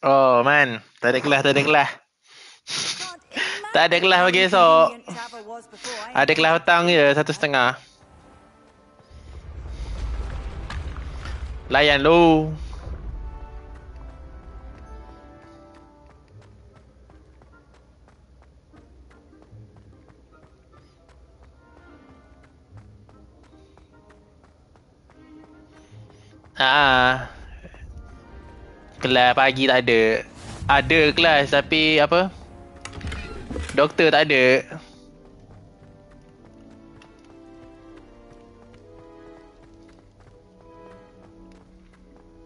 Oh man, tak ada kelas, tak ada kelas. Tak ada kelas pagi esok. Ada kelas petang je, 1:30. Layan lu. Kelas pagi tak ada. Ada kelas tapi apa? Doktor tak ada.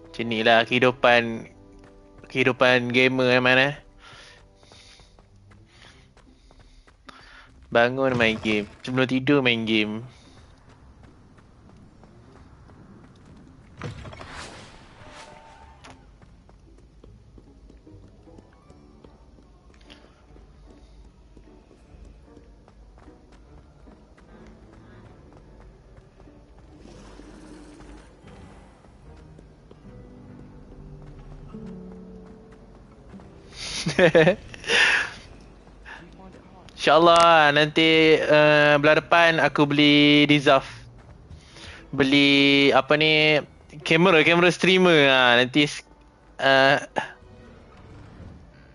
Macam ni lah kehidupan gamer mana. Bangun main game, sebelum tidur main game. InsyaAllah nanti bulan depan aku beli Dissolve. Beli apa ni, kamera streamer nanti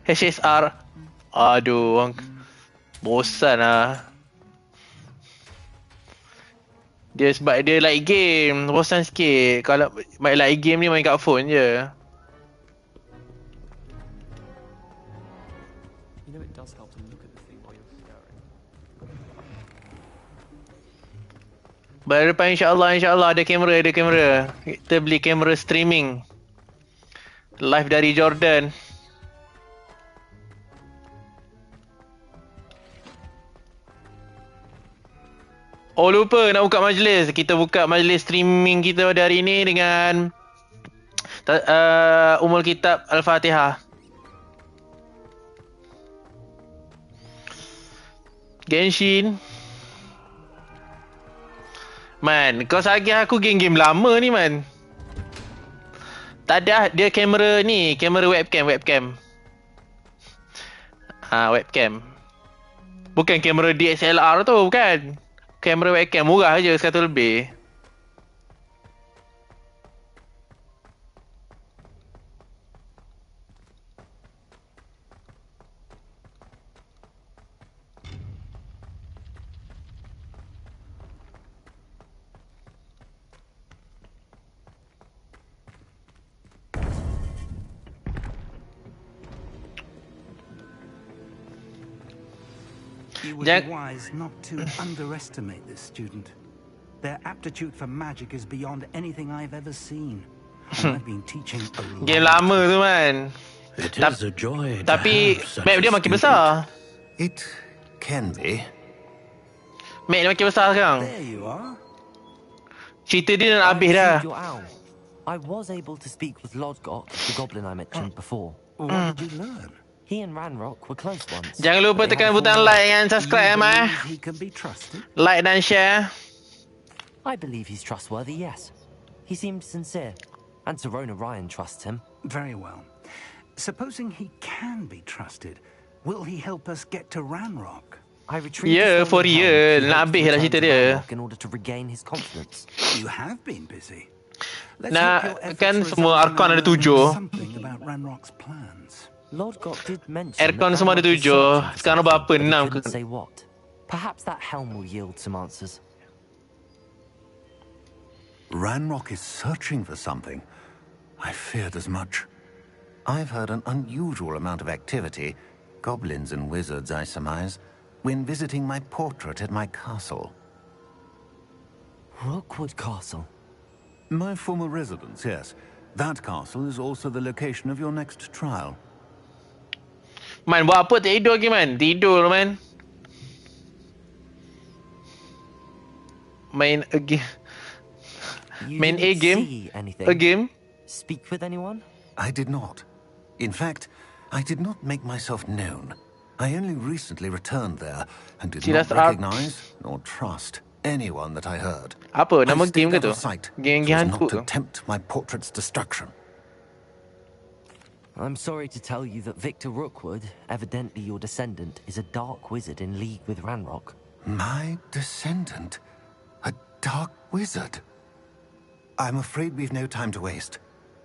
HSR. Aduh, bosan lah. Dia sebab dia like game, bosan sikit. Kalau main like game ni main kat phone je. Bulan depan insyaAllah ada kamera. Kita beli kamera streaming. Live dari Jordan. Oh lupa nak buka majlis. Kita buka majlis streaming kita pada hari ni dengan Ummul Kitab Al-Fatihah. Genshin. Man, kau sagih aku game-game lama ni man. Tak ada, dia kamera ni, kamera webcam. Webcam. Bukan kamera DSLR tu, bukan. Kamera webcam murah je, 100 lebih. You would be wise not to underestimate this student. Their aptitude for magic is beyond anything I've ever seen. I've been teaching a lot. Game lama tu man. It is a joy. Tapi map dia makin besar. It can be. Map dia makin besar sekarang. There you are. Cerita dia nak habis dah. I was able to speak with Lodgott, the goblin I mentioned before. What did you learn? He and Ranrock were close once. Jangan lupa tekan butang like dan subscribe mah. He can be trusted. Like dan share. I believe he's trustworthy, yes. He seemed sincere. And Serona Ryan trusts him. Very well. Supposing he can be trusted, will he help us get to Ranrock? I retrieved for real. Nak habis lah cerita dia. In order to regain his confidence. You have been busy. Nak kan semua Archon ada 7. Something about Ranrock's plans. Lodgott did mention Aircon semua ada 7. Sekarang berapa? 6 ke? Say what? Perhaps that helm will yield some answers. Ranrock is searching for something. I feared as much. I've heard an unusual amount of activity, goblins and wizards I surmise, when visiting my portrait at my castle. Rookwood Castle? My former residence, yes. That castle is also the location of your next trial. Man, buat apa tidur lagi man? Tidur man. Main a game. Main a game? A game? Speak with anyone? I did not. In fact, I did not make myself known. I only recently returned there and did not recognize nor trust anyone that I heard. Apa? Nama game ke tu? Game hantu not to tempt my portrait's destruction. I'm sorry to tell you that Victor Rookwood, evidently your descendant, is a dark wizard in league with Ranrock. My descendant? A dark wizard? I'm afraid we've no time to waste.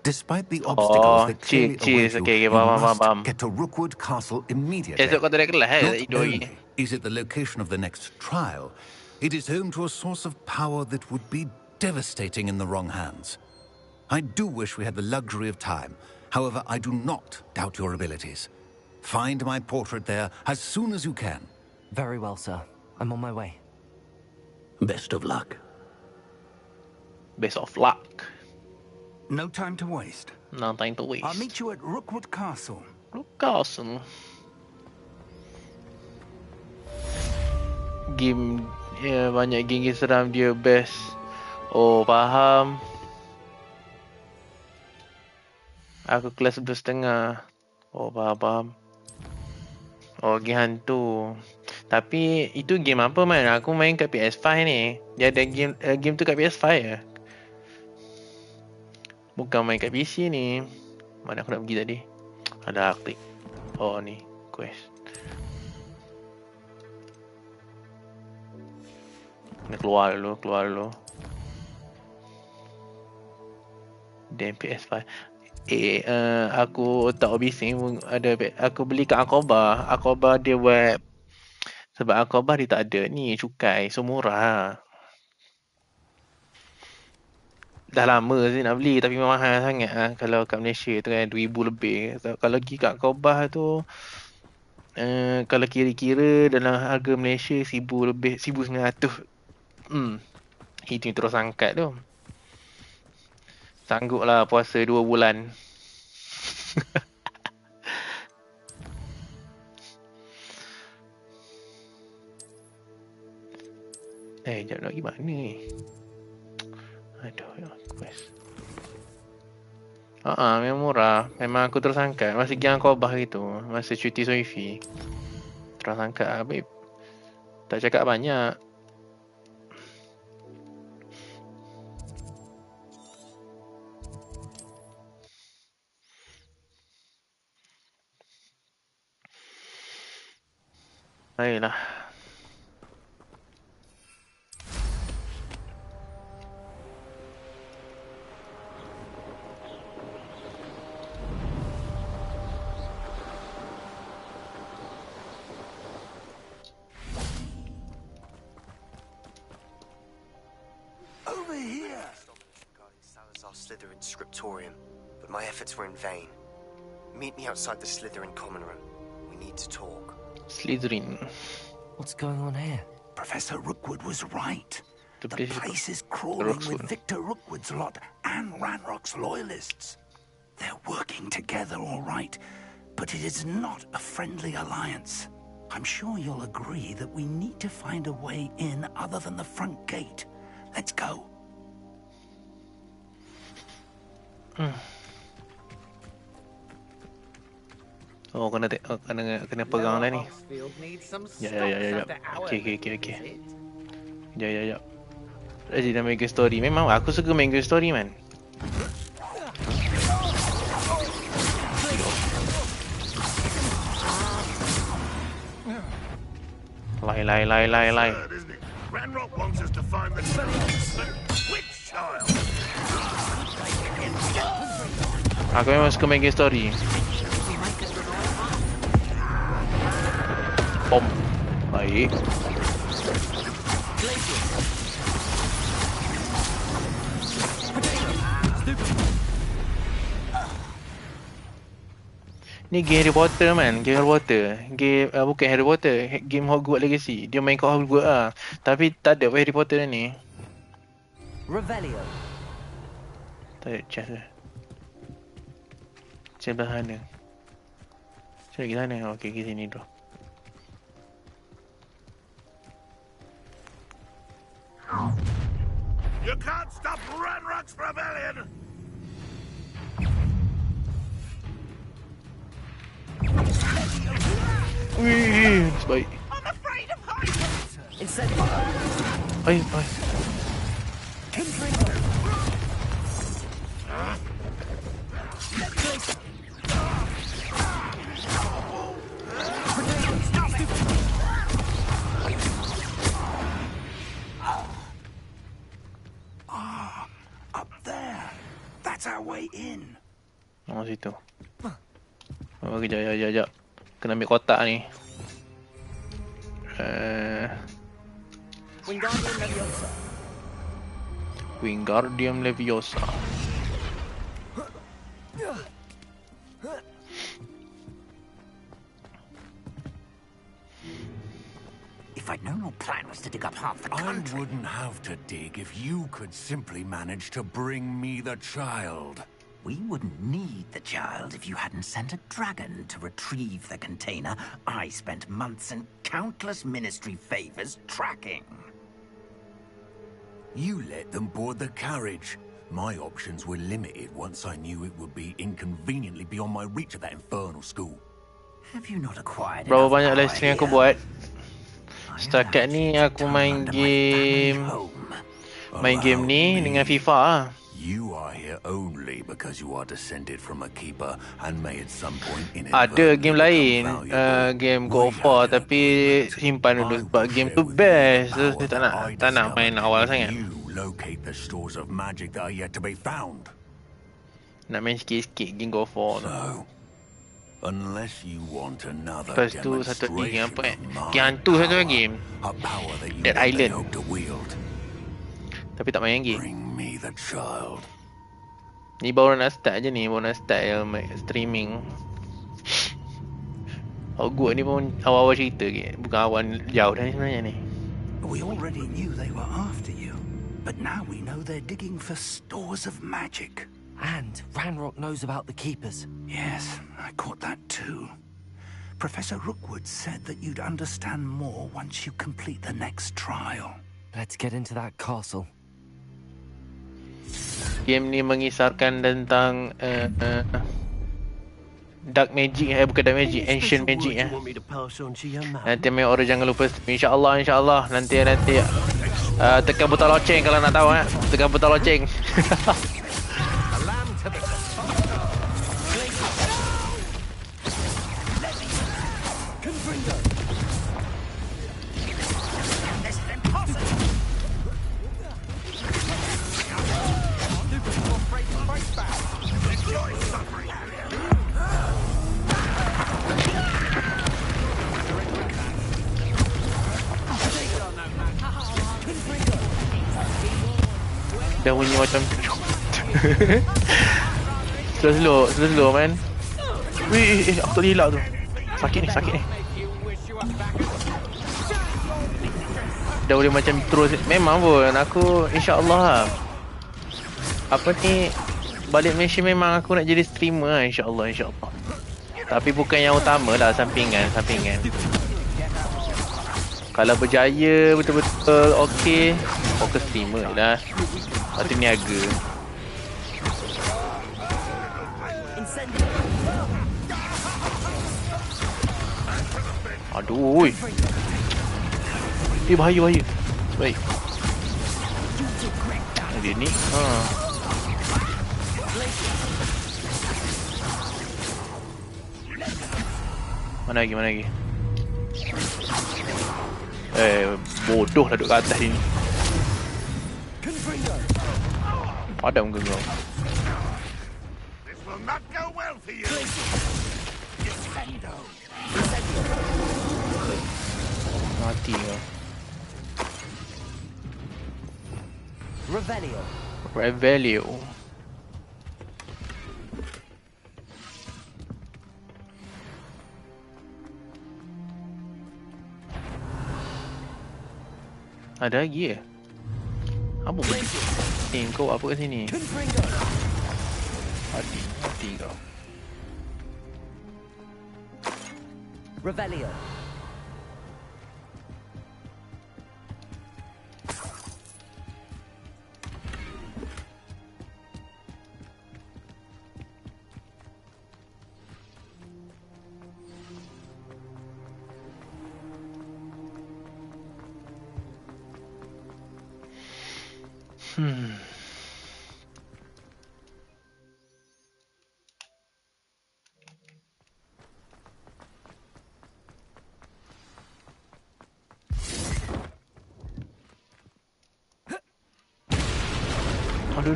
Despite the obstacles that clearly await you, you must get to Rookwood Castle immediately. Esok kau tak ada kelas Not tidur lagi. only is it the location of the next trial, it is home to a source of power that would be devastating in the wrong hands. I do wish we had the luxury of time. However, I do not doubt your abilities. Find my portrait there as soon as you can. Very well, sir. I'm on my way. Best of luck. Best of luck. No time to waste. No time to waste. I'll meet you at Rookwood Castle. Castle. Game, ya, banyak game seram dia best. Oh, faham. Aku kelas 11.5. Oh, faham. Oh, game hantu. Tapi itu game apa man? Aku main kat PS5 ni. Dia ada game tu kat PS5 ya. Bukan main kat PC ni. Mana aku nak pergi tadi? Ada aktif. Oh ni, quest. Kena keluar dulu. Dan PS5. Aku tak bising ada aku beli kat Akoba. Akoba dia buat sebab Akoba dia tak ada ni cukai, so murah. Dah lama sih nak beli tapi mahal sangat kalau kat Malaysia tu kan 2000 lebih. Kalau pergi kat Akoba tu kalau kira-kira dalam harga Malaysia 1000 lebih, 1900. Itu yang terus angkat tu. Sanggup lah puasa 2 bulan. Jap nak pergi mana ni? Aduh, quest. Memang murah. Memang aku terus angkat. Masa pergi Angkobah gitu. Masa cuti Soifi. Terus angkat Habib. Tak cakap banyak. Baiklah. Over here! Slytherin's scriptorium, but my efforts were in vain. Meet me outside the Slytherin common room. We need to talk. Slytherin. What's going on here? Professor Rookwood was right. The place place is crawling with Victor Rookwood's lot and Ranrock's loyalists. They're working together all right, but it is not a friendly alliance. I'm sure you'll agree that we need to find a way in other than the front gate. Let's go. Oh, kena pegang dah ni. Ya. Okey. Ya. Ready dah main game story. Memang aku suka main game story man. Lai. Ranrock wants us to find the witch child. Aku memang suka main game story. Bom. Baik. Ni game Harry Potter man, game Harry Potter. Game bukan Harry Potter, game Hogwart Legacy. Dia main kat Hogwart lah. Tapi tak ada Harry Potter ni. Revelio. Tak ada chance lah. Sebelah sana. Macam pergi sana? Okey, pergi sini dulu. You can't stop Ranrock's rebellion! Wih, baik. I'm afraid of heights! Baik. way in. Oh, situ. Oh, kejap. Kena ambil kotak ni. Wingardium Leviosa. If I'd known your plan was to dig up half the I country... wouldn't have to dig if you could simply manage to bring me the child. We wouldn't need the child if you hadn't sent a dragon to retrieve the container I spent months and countless ministry favors tracking. You let them board the carriage. My options were limited once I knew it would be inconveniently beyond my reach at that infernal school. Have you not acquired Berapa enough banyak power live stream aku here? buat? I Setakat allowed ni you to aku tunnel main under my family game. home. Main game ni dengan FIFA lah. You are here only because you are descended from a keeper and may at some point Ada game lain, game God of War, tapi simpan dulu sebab game tu best. So, saya tak nak main awal sangat. You locate the stores of magic that are yet to be found. Nak main sikit-sikit game God of War tu. So, unless you want another Lepas tu satu lagi demonstration apa of game hantu satu lagi game. a power that you Dead one day Island. hope to wield. Tapi tak main game. Bring me the child. Ni baru nak start je ni, baru nak start streaming. Hogwart ni pun awal-awal cerita ke, bukan awal jauh dah ni sebenarnya ni. We already knew they were after you, but now we know they're digging for stores of magic. And Ranrock knows about the keepers. Yes, I caught that too. Professor Rookwood said that you'd understand more once you complete the next trial. Let's get into that castle. Game ni mengisarkan tentang dark magic, bukan dark magic, ancient magic ya. Nanti main orang jangan lupa insya-Allah nanti tekan butang loceng kalau nak tahu tekan butang loceng. Dah bunyi macam slow man. Wih, aku tak hilak tu. Sakit ni. Dah boleh macam terus. Memang pun aku insya-Allah lah. Apa ni, balik Malaysia memang aku nak jadi streamer lah, insya-Allah. Tapi bukan yang utama lah, sampingan. Kalau berjaya betul-betul okey, fokus streamer je lah. Lepas tu niaga. Aduh. Bahaya. Baik. Dia ni. Mana lagi? Bodoh lah duduk kat atas ni. Padam ke kau? This will not go well for you. Mati kau. Revelio. Ada lagi apa benda? Kau apa kat sini? Mati kau. Revelio.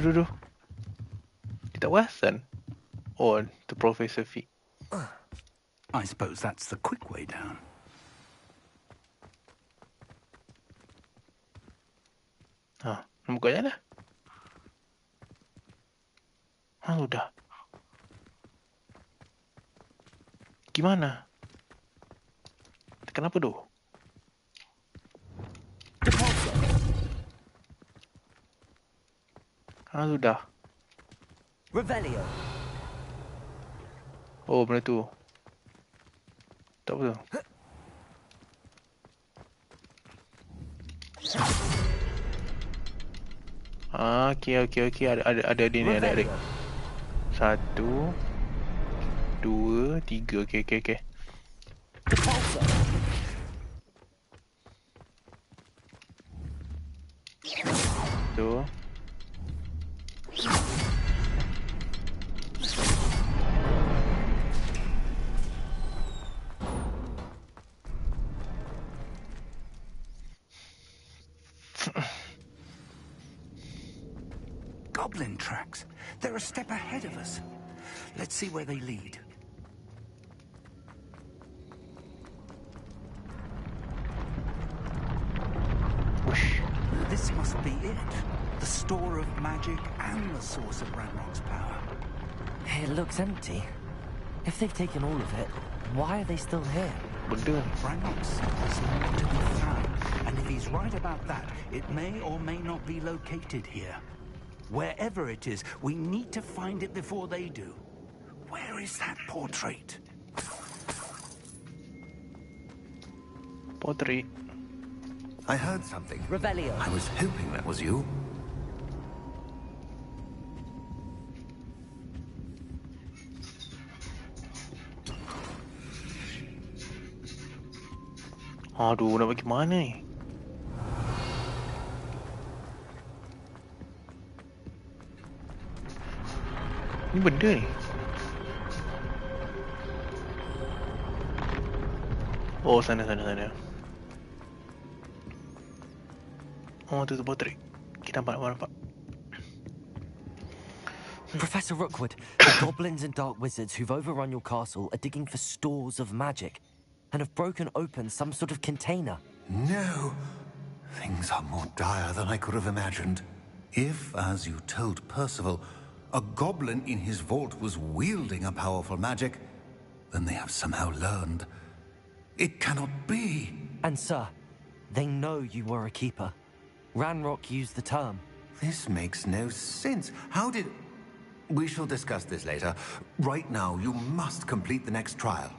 Aduh. Dia tak kawasan. Oh, to Professor Fig. I suppose that's the quick way down. Ha, buka je lah. Ha, sudah. Gimana? Tekan apa tu? Ha, sudah. Revelio. Oh, benda tu. Tak apa tu. Ah, okey. Ada ni, ada. 1, 2, 3. Okey. Tu. Goblin tracks. They're a step ahead of us. Let's see where they lead. Whoosh. This must be it. The store of magic and the source of Ranrock's power. It looks empty. If they've taken all of it, why are they still here? Benda. Ranrock said there's more to be found. And if he's right about that, it may or may not be located here. Wherever it is, we need to find it before they do. Where is that portrait? Potri. I heard something. Revelio. I was hoping that was you. Aduh, nak pergi mana ni? Ni benda ni. Oh, sana. Oh, tu potret. Kita nampak. Professor Rookwood, the goblins and dark wizards who've overrun your castle are digging for stores of magic and have broken open some sort of container. No. Things are more dire than I could have imagined. If, as you told Percival, a goblin in his vault was wielding a powerful magic, then they have somehow learned. It cannot be. And sir, they know you were a keeper. Ranrock used the term. This makes no sense. How did... We shall discuss this later. Right now, you must complete the next trial.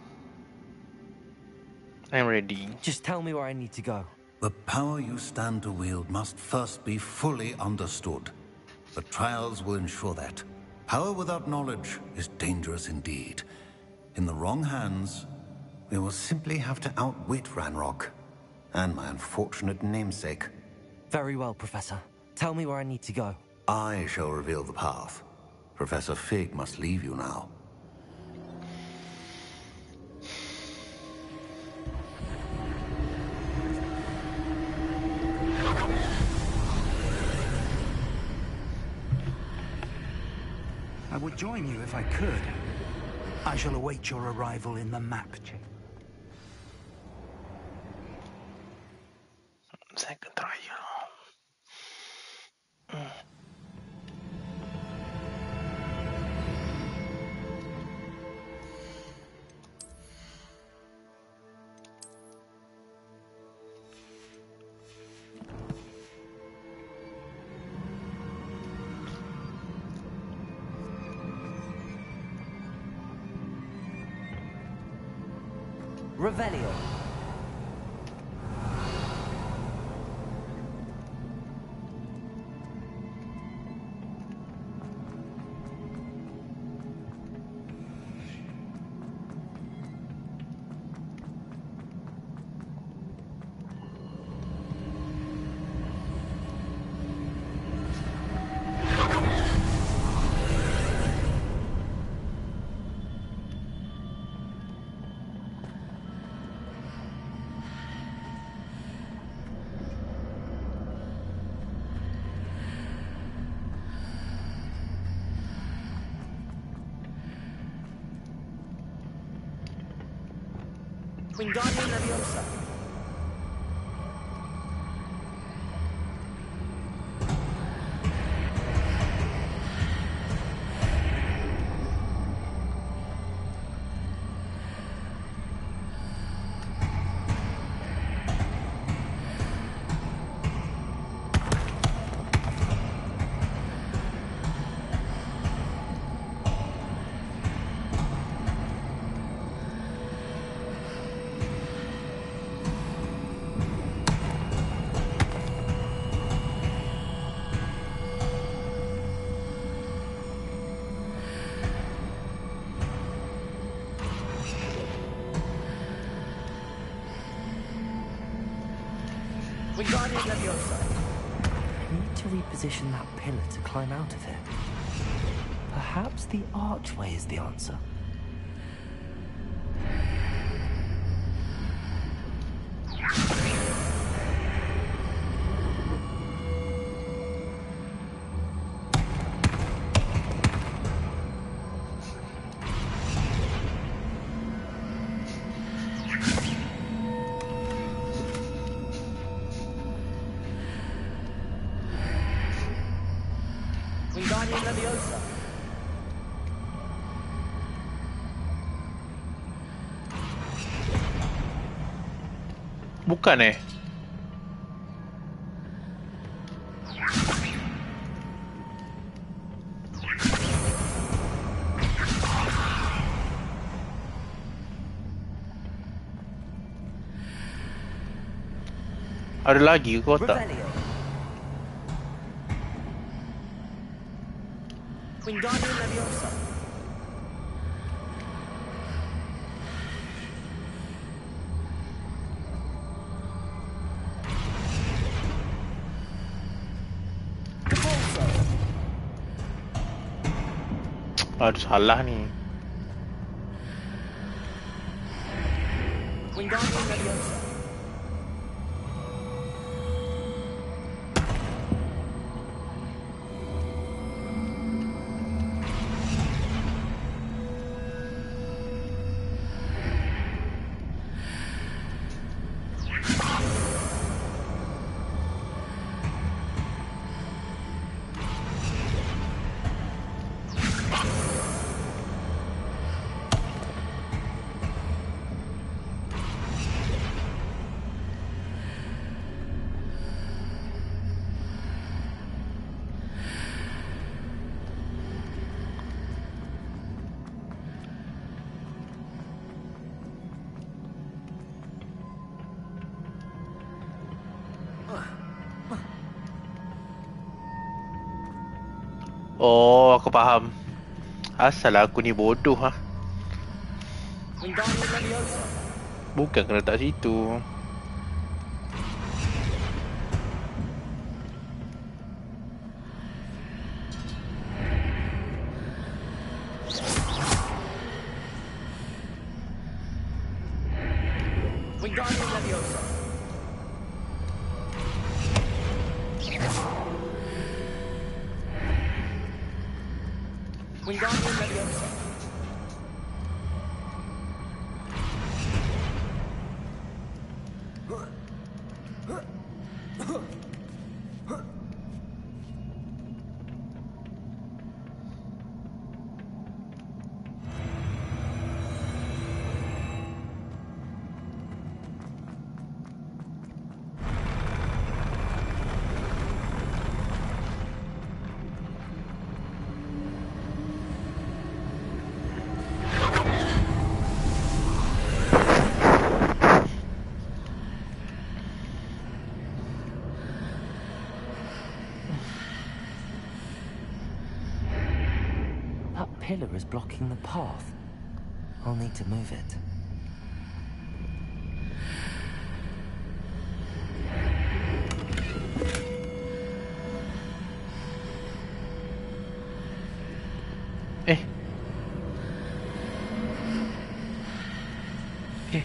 I'm ready. Just tell me where I need to go. The power you stand to wield must first be fully understood. The trials will ensure that. Power without knowledge is dangerous indeed. In the wrong hands, we will simply have to outwit Ranrock and my unfortunate namesake. Very well, Professor. Tell me where I need to go. I shall reveal the path. Professor Fig must leave you now. I would join you if I could. I shall await your arrival in the map chamber. Second trial. Revelio. Wingardium Leviosa. Wingardium Leviosa. I need to reposition that pillar to climb out of it. Perhaps the archway is the answer. Wingardium Leviosa. Bukan Ada lagi ke kotak? Revelio. Wingardium Leviosa. Capulso. Aduh, salah ni. Wingardium Leviosa. Oh, aku faham. Asal aku ni bodoh ha. Wingardium Leviosa. Bukan kena letak situ. Wingardium Leviosa. Wingardium Leviosa. That pillar is blocking the path. I'll need to move it. Eh. Eh.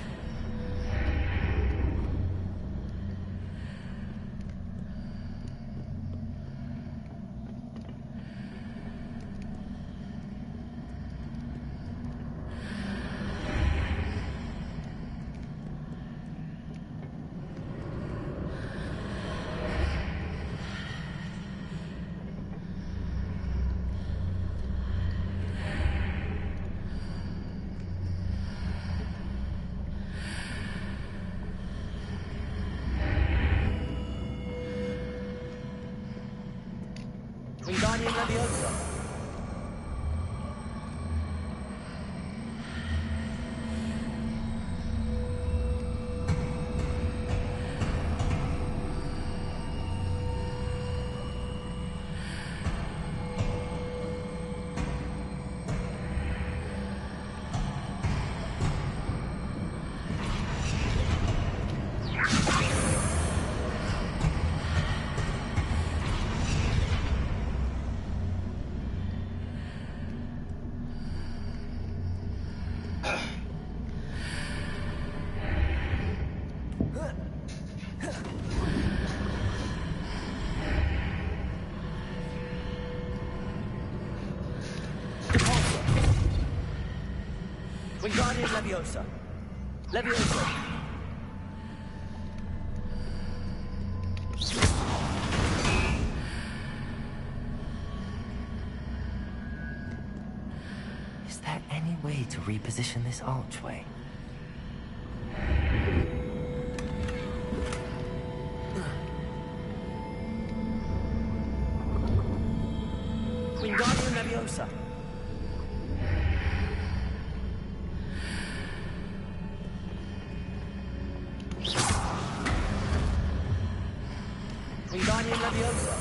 Wingardium Leviosa. Wingardium Leviosa. Leviosa. Is there any way to reposition this archway? Wingardium Leviosa. Wingardium Leviosa.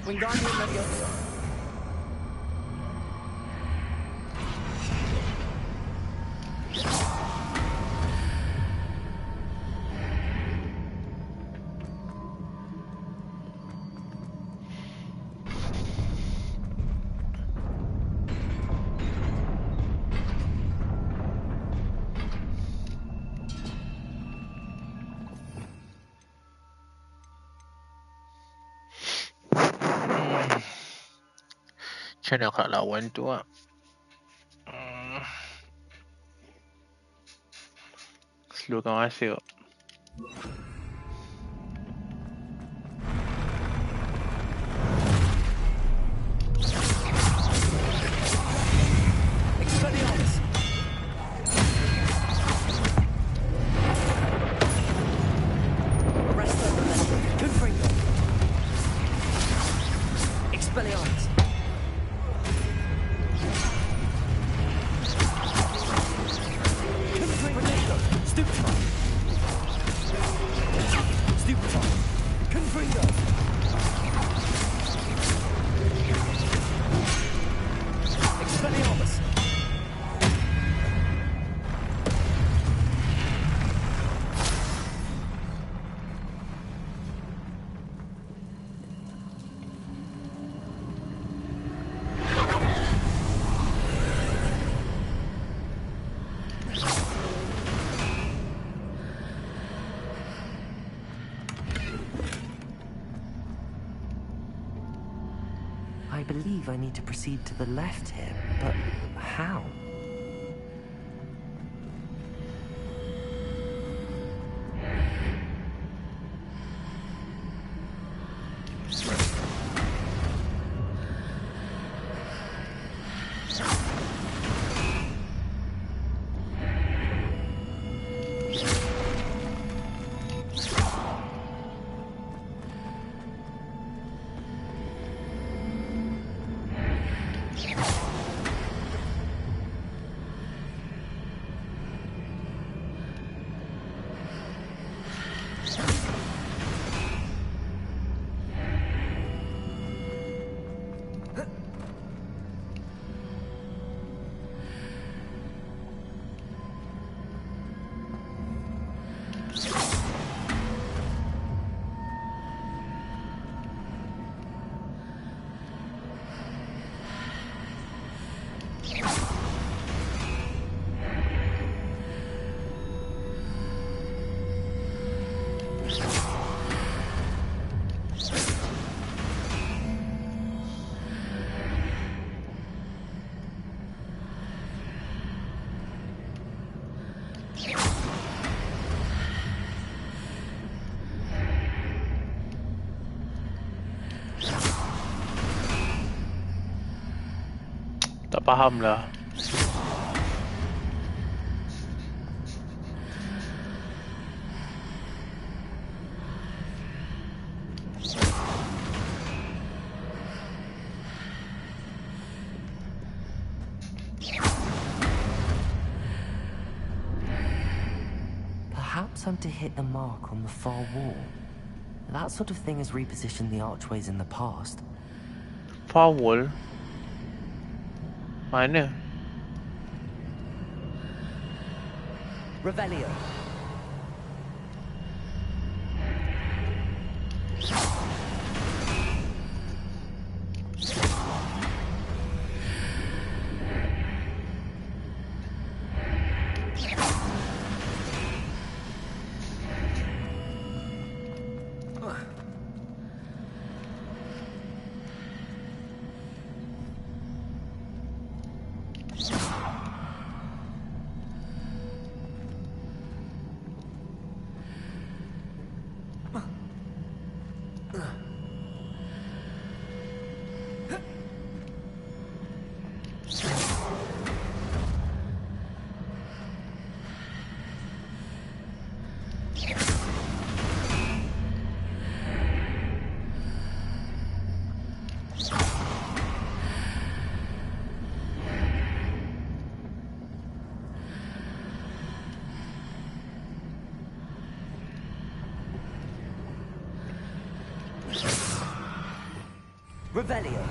Wingardium Leviosa. Macam mana nak lawan tu lah. Slowkan masa. Expelliarmus. Arresto Momentum. Confringo. Expelliarmus. Confringo. Stupefy. Stupefy. Confringo. Expelliarmus. I believe I need to proceed to the left here, but how? Tak faham lah. Perhaps I'm to hit the mark on the far wall. That sort of thing has repositioned the archways in the past. Far wall. Mana? Revelio. Revelio.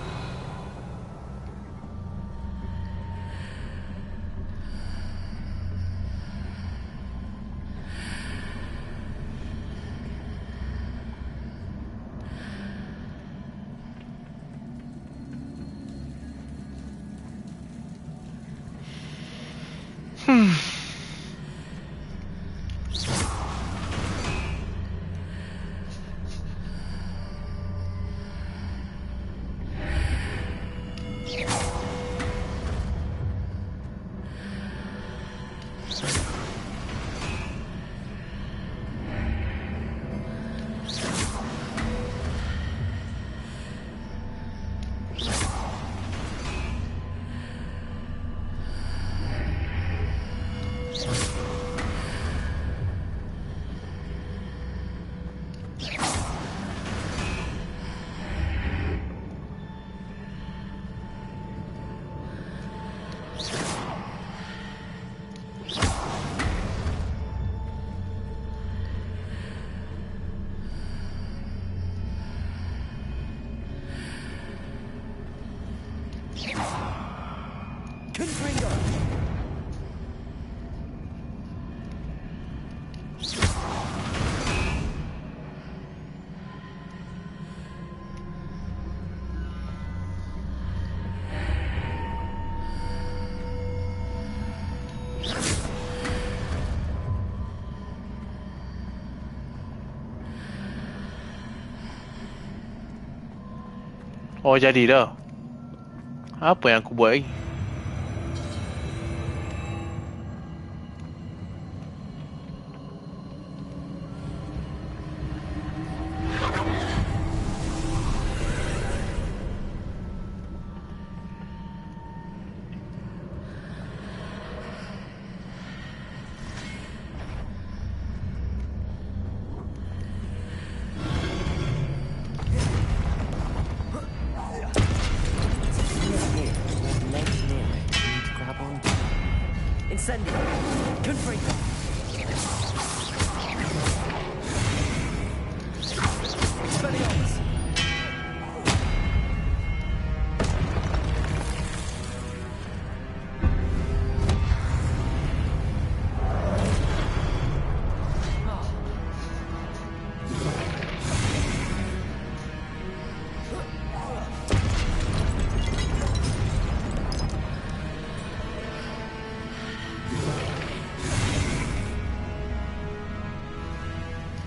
Oh, jadi dah. Apa yang aku buat lagi? Incendio. Confringo. Expelliarmus.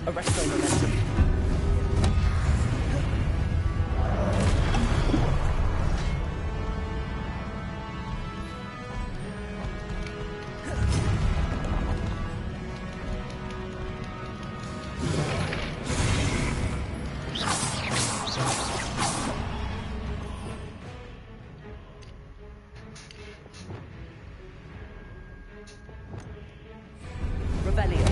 Arresto momentum. Revelio.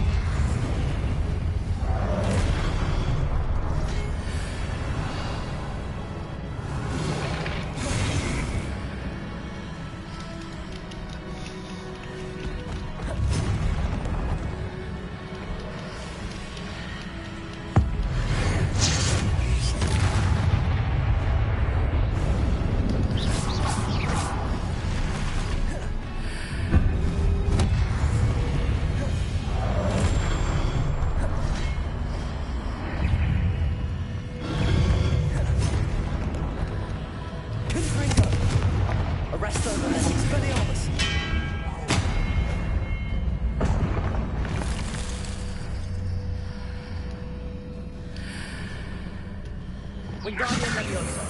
Wingardium Leviosa.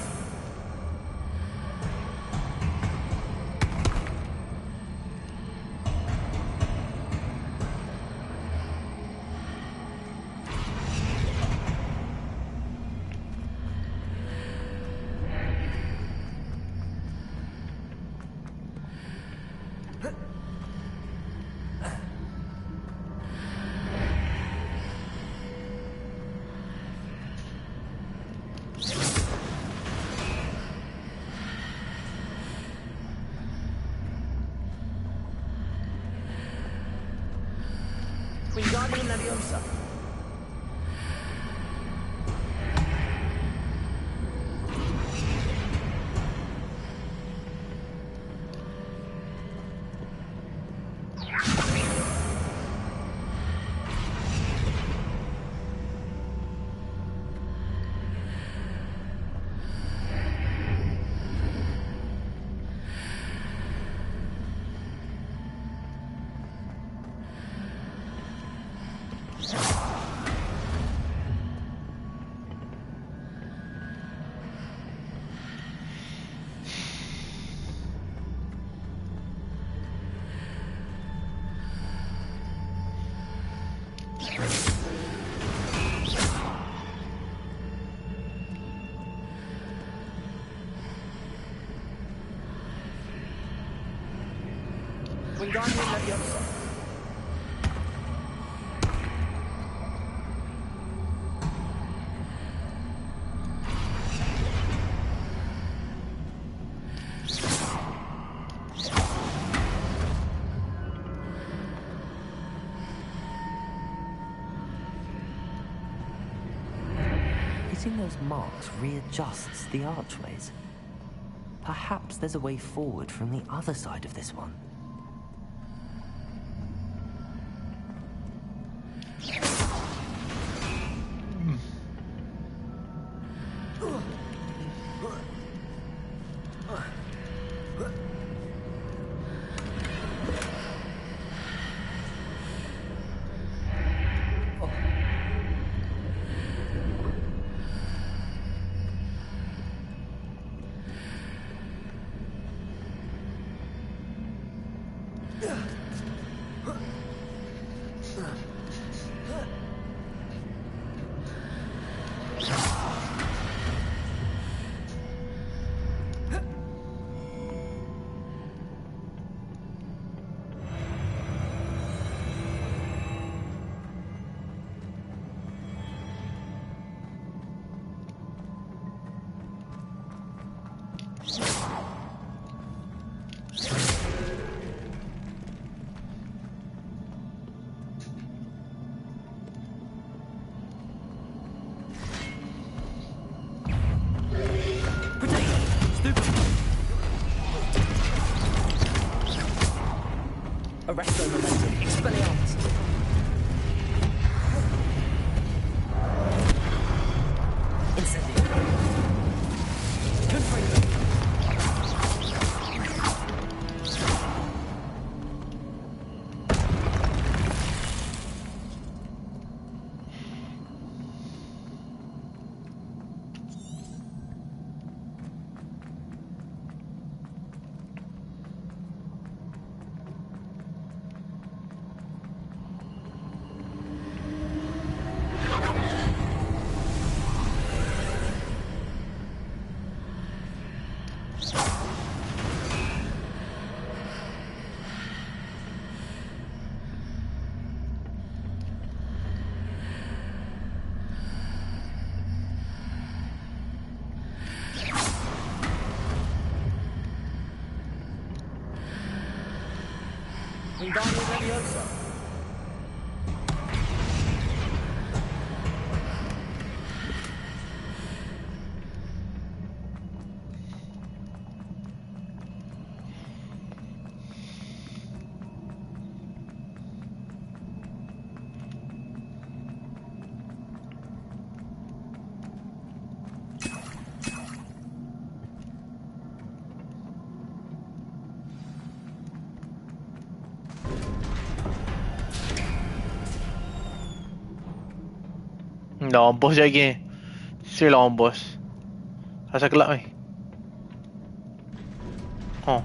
Wingardium Leviosa. Wingardium Leviosa. Hitting those marks readjusts the archways. Perhaps there's a way forward from the other side of this one. Arresto momentum. Expelliarmus. Incendio. Confringo. Wingardium Leviosa. Lawan bos lagi. Saya lawan bos. Asal gelap ni. Oh.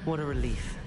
What a relief.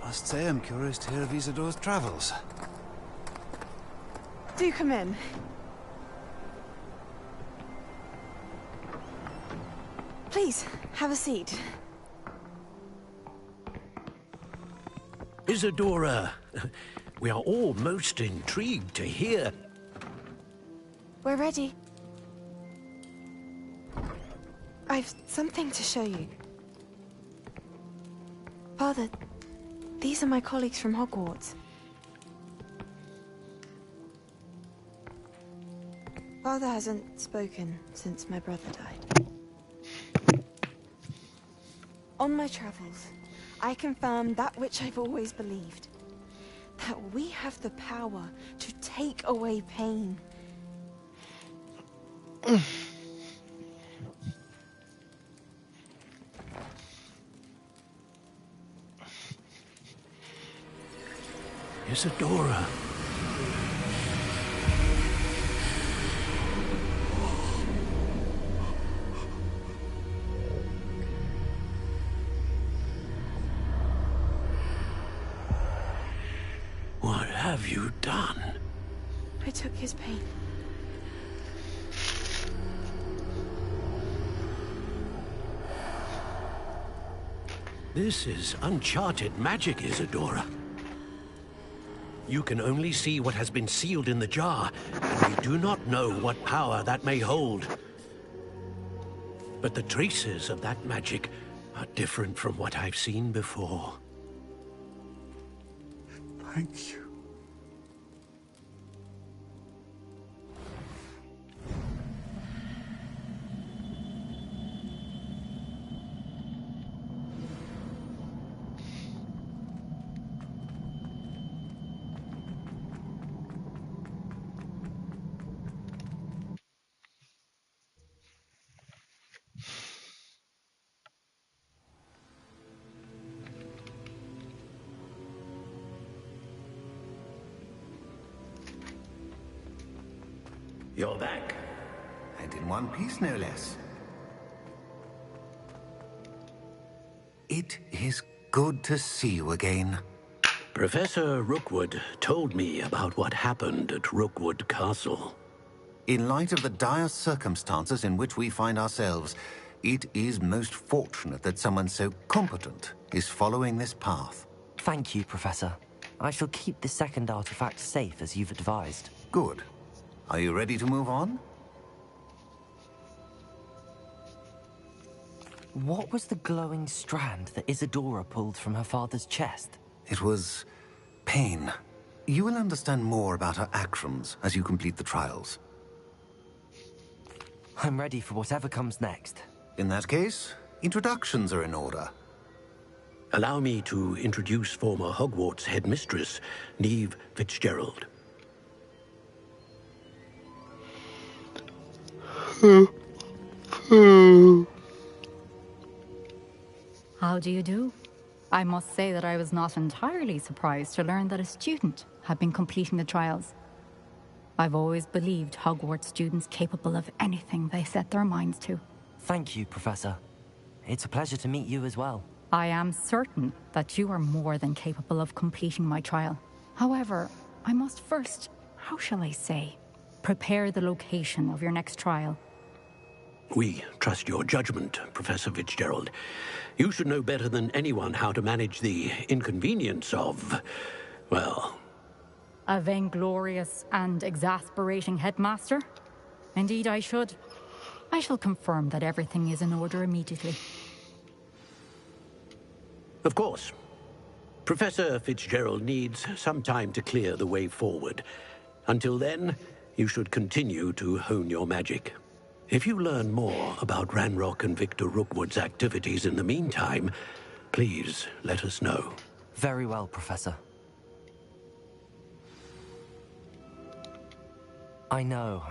I must say I'm curious to hear of Isadora's travels. Do come in. Please, have a seat. Isadora, we are all most intrigued to hear. We're ready. I've something to show you. Father, these are my colleagues from Hogwarts. Father hasn't spoken since my brother died. On my travels, I confirmed that which I've always believed. That we have the power to take away pain. Isadora. What have you done? I took his pain. This is uncharted magic, Isadora. You can only see what has been sealed in the jar, and we do not know what power that may hold. But the traces of that magic are different from what I've seen before. Thank you. You're back. And in one piece, no less. It is good to see you again. Professor Rookwood told me about what happened at Rookwood Castle. In light of the dire circumstances in which we find ourselves, it is most fortunate that someone so competent is following this path. Thank you, Professor. I shall keep the second artifact safe as you've advised. Good. Are you ready to move on? What was the glowing strand that Isadora pulled from her father's chest? It was pain. You will understand more about her actions as you complete the trials. I'm ready for whatever comes next. In that case, introductions are in order. Allow me to introduce former Hogwarts headmistress, Neve Fitzgerald. How do you do? I must say that I was not entirely surprised to learn that a student had been completing the trials. I've always believed Hogwarts students capable of anything they set their minds to. Thank you, Professor. It's a pleasure to meet you as well. I am certain that you are more than capable of completing my trial. However, I must first, how shall I say, prepare the location of your next trial. We trust your judgment, Professor Fitzgerald. You should know better than anyone how to manage the inconvenience of, well... A vainglorious and exasperating headmaster? Indeed I should. I shall confirm that everything is in order immediately. Of course. Professor Fitzgerald needs some time to clear the way forward. Until then, you should continue to hone your magic. If you learn more about Ranrock and Victor Rookwood's activities in the meantime, please let us know. Very well, Professor. I know.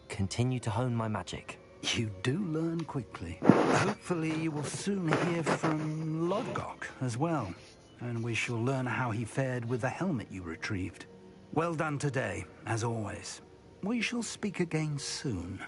Continue to hone my magic. You do learn quickly. Hopefully you will soon hear from Lodgok as well, and we shall learn how he fared with the helmet you retrieved. Well done today, as always. We shall speak again soon.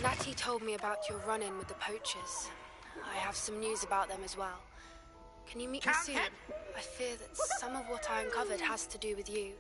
Natty told me about your run-in with the poachers. I have some news about them as well. Can you meet me soon? I fear that some of what I uncovered has to do with you.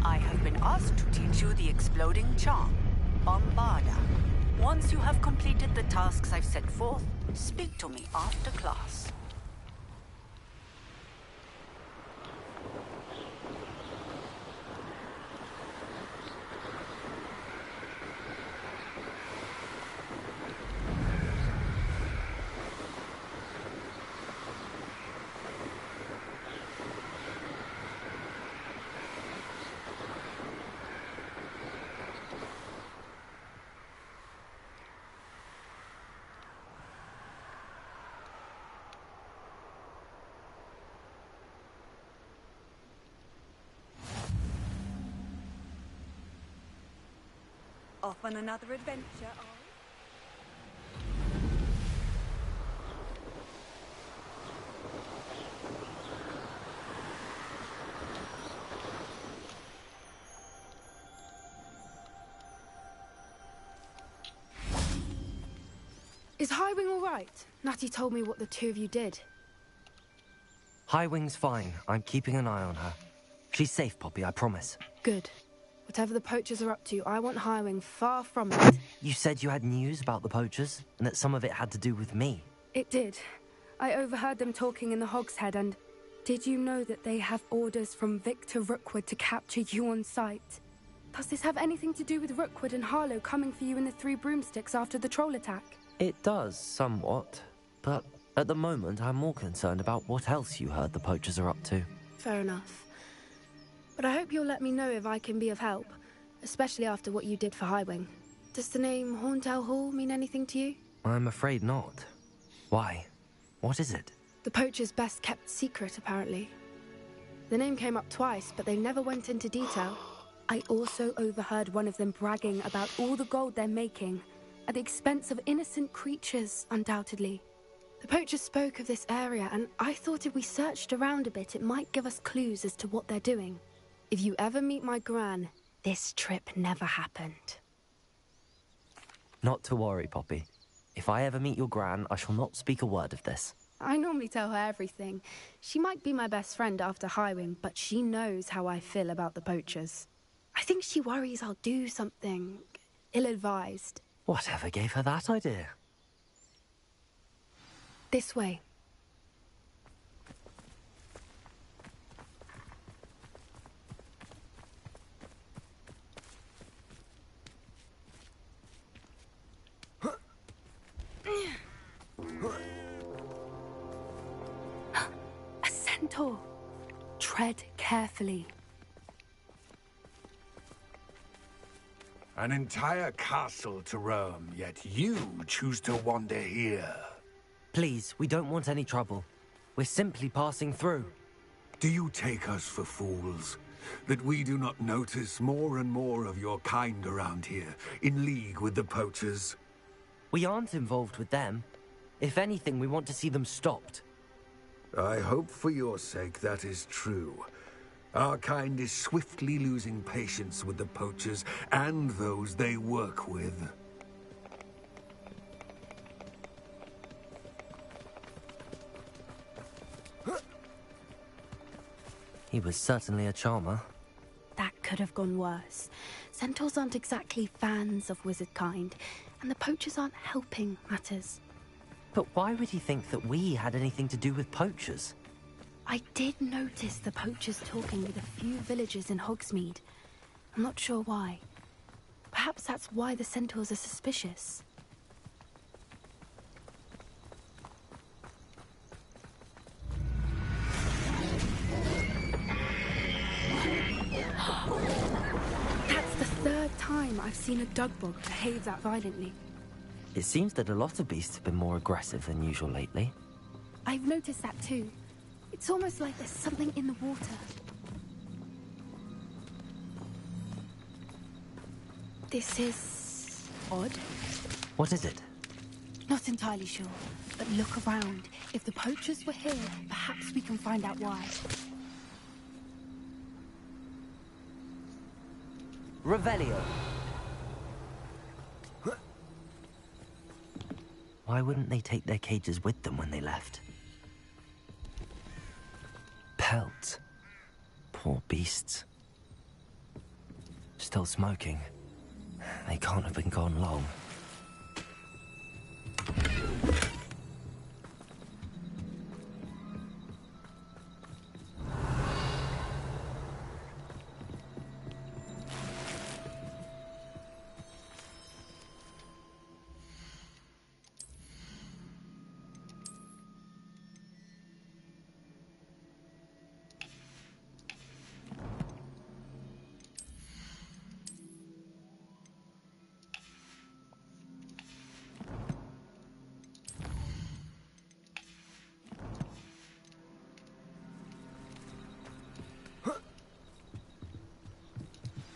I have been asked to teach you the exploding charm, Bombarda. Once you have completed the tasks I've set forth, speak to me after class. Off on another adventure, are Is Highwing all right? Natty told me what the two of you did. Highwing's fine. I'm keeping an eye on her. She's safe, Poppy, I promise. Good. Whatever the poachers are up to, I want Highwing far from it. You said you had news about the poachers, and that some of it had to do with me. It did. I overheard them talking in the Hogshead, and did you know that they have orders from Victor Rookwood to capture you on sight? Does this have anything to do with Rookwood and Harlow coming for you in the Three Broomsticks after the troll attack? It does, somewhat. But at the moment, I'm more concerned about what else you heard the poachers are up to. Fair enough. But I hope you'll let me know if I can be of help, especially after what you did for Highwing. Does the name Horntail Hall mean anything to you? I'm afraid not. Why? What is it? The poachers' best kept secret, apparently. The name came up twice, but they never went into detail. I also overheard one of them bragging about all the gold they're making, at the expense of innocent creatures, undoubtedly. The poachers spoke of this area, and I thought if we searched around a bit, it might give us clues as to what they're doing. If you ever meet my gran, this trip never happened. Not to worry, Poppy. If I ever meet your gran, I shall not speak a word of this. I normally tell her everything. She might be my best friend after Highwing, but she knows how I feel about the poachers. I think she worries I'll do something ill-advised. Whatever gave her that idea? This way. A centaur. Tread carefully. An entire castle to roam, yet you choose to wander here. Please, we don't want any trouble. We're simply passing through. Do you take us for fools? That we do not notice more and more of your kind around here, in league with the poachers? We aren't involved with them. If anything, we want to see them stopped. I hope for your sake that is true. Our kind is swiftly losing patience with the poachers and those they work with. He was certainly a charmer. That could have gone worse. Centaurs aren't exactly fans of wizard kind, and the poachers aren't helping matters. But why would he think that we had anything to do with poachers? I did notice the poachers talking with a few villagers in Hogsmeade. I'm not sure why. Perhaps that's why the centaurs are suspicious. That's the third time I've seen a dugbog behave that violently. It seems that a lot of beasts have been more aggressive than usual lately. I've noticed that too. It's almost like there's something in the water. This is odd. What is it? Not entirely sure, but look around. If the poachers were here, perhaps we can find out why. Revelio. Why wouldn't they take their cages with them when they left? Pelts. Poor beasts. Still smoking. They can't have been gone long.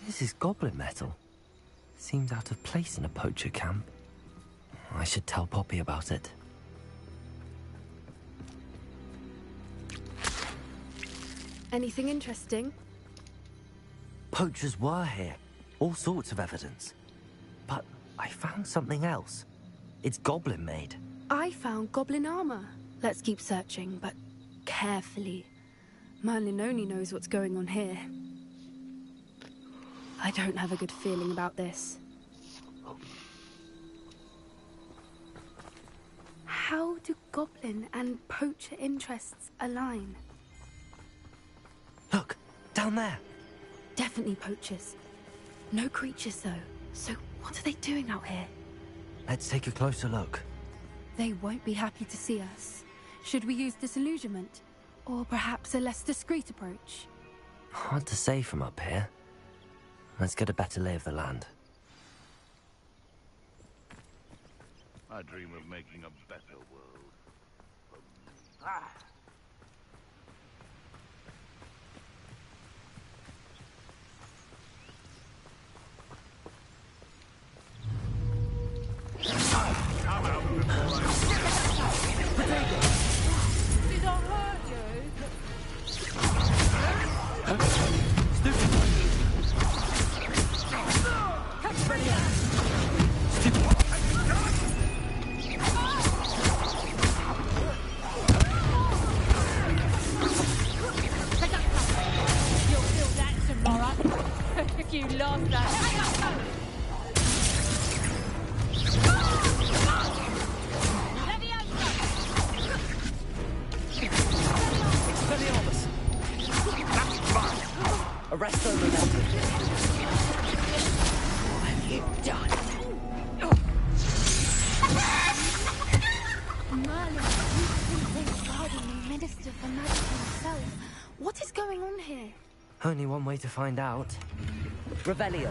This is goblin metal. Seems out of place in a poacher camp. I should tell Poppy about it. Anything interesting? Poachers were here. All sorts of evidence. But I found something else. It's goblin made. I found goblin armor. Let's keep searching, but carefully. carefully. Merlin only knows what's going on here. This is goblin metal. Seems out of place in a poacher camp. I should tell Poppy about it. Anything interesting? Poachers were here. All sorts of evidence. But I found something else. It's goblin made. Carefully. Merlin only knows what's going on here. I don't have a good feeling about this. How do goblin and poacher interests align? Look, down there. Definitely poachers. No creatures, though. So what are they doing out here? Let's take a closer look. They won't be happy to see us. Should we use disillusionment? Or perhaps a less discreet approach? Hard to say from up here. Let's get a better lay of the land. I dream of making a better world. Come out before Did I hurt you? You'll feel that tomorrow. If you lost that. Arrest them and What have you done? Merlin, you guarding the Minister for Magic himself. What is going on here? only one way to find out. Revelio.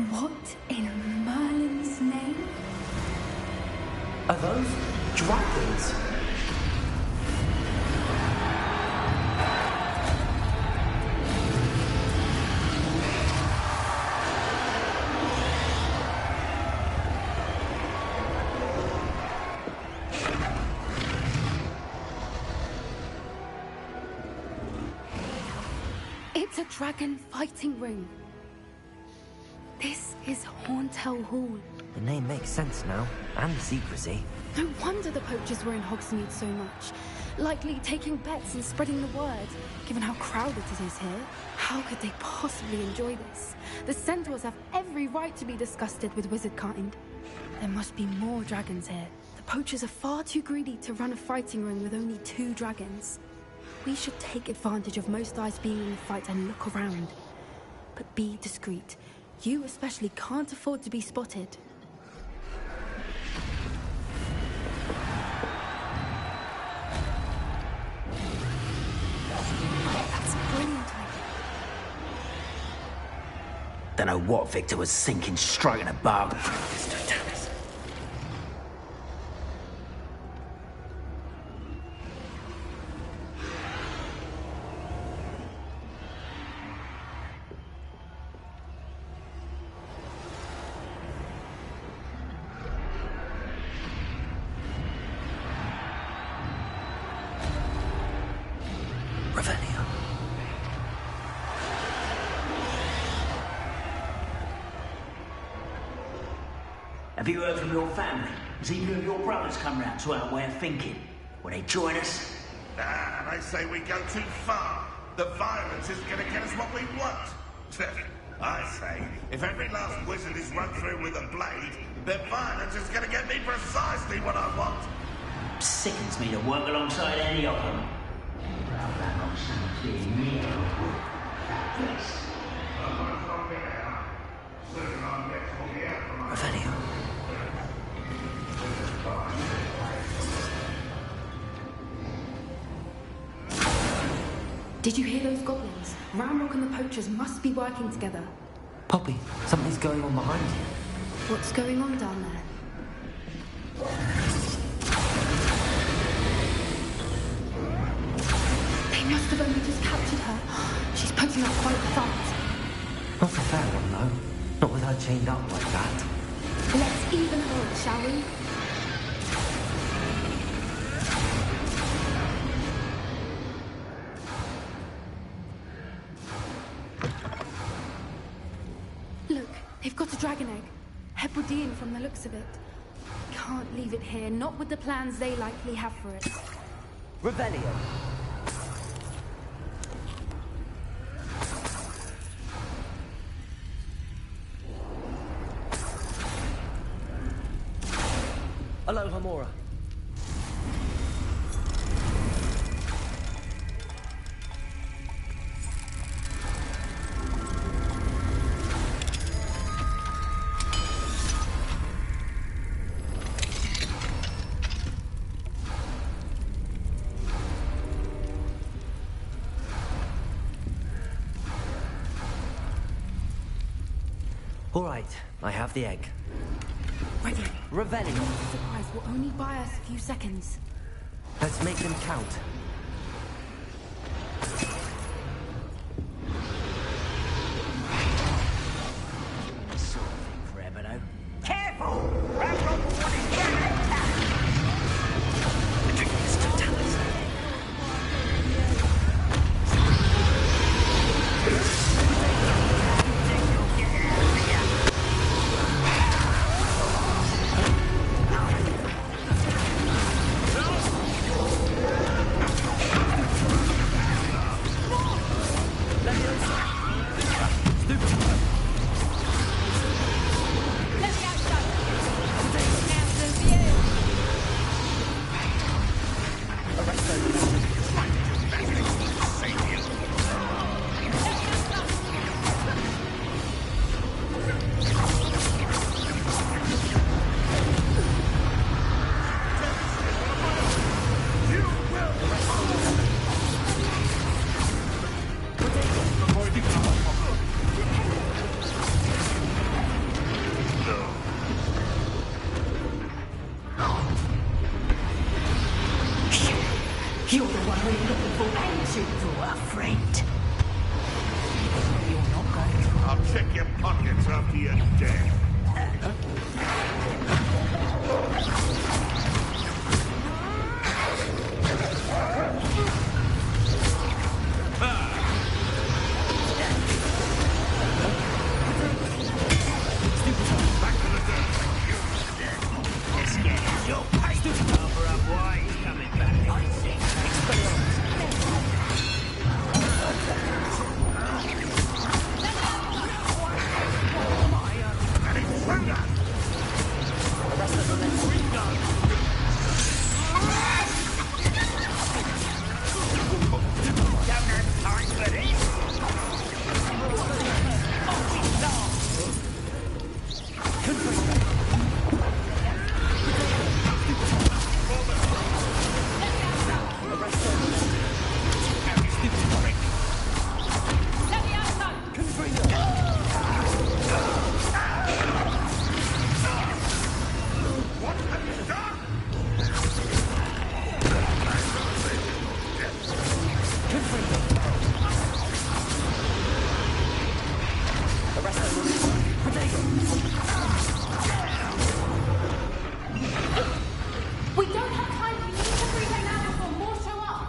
What in Merlin's name? Are those dragons? It's a dragon fighting ring. This is Hauntel Hall. The name makes sense now, and the secrecy. No wonder the poachers were in Hogsmeade so much. Likely taking bets and spreading the word, given how crowded it is here. How could they possibly enjoy this? The centaurs have every right to be disgusted with wizard kind. There must be more dragons here. The poachers are far too greedy to run a fighting ring with only 2 dragons. We should take advantage of most eyes being in the fight and look around. But be discreet. You especially can't afford to be spotted. That's brilliant. Don't know what Victor was thinking, striking a bargain. Have you heard from your family? Has either of your brothers come round to our way of thinking? Will they join us? Ah, they say we go too far. The violence isn't going to get us what we want. I say, if every last wizard is run through with a blade, then violence is going to get me precisely what I want. Sickens me to work alongside any of them. Yes. Revelio. Did you hear those goblins? Ramrock and the poachers must be working together. Poppy, something's going on behind you. What's going on down there? They must have only just captured her. She's putting up quite the fight. Not a fair one, though. Not with her chained up like that. Let's even her, shall we? Look, they've got a dragon egg. Hebridean from the looks of it. Can't leave it here, not with the plans they likely have for it. Revelio. Aloha, Mora. All right, I have the egg. Ready. Revelio. The surprise will only buy us a few seconds. Let's make them count. Sort of thing forever, though. Careful! Ramrock will want his dragon attack! The trick is to tell us. You're the one we're looking for, ain't you, Brewer, friend? You're not going to... I'll check your pockets after you're dead. Back to the dirt. Let's get it. Your pace. Cover up, why he's coming back. I see. We don't have time. We need to free them now before more show up.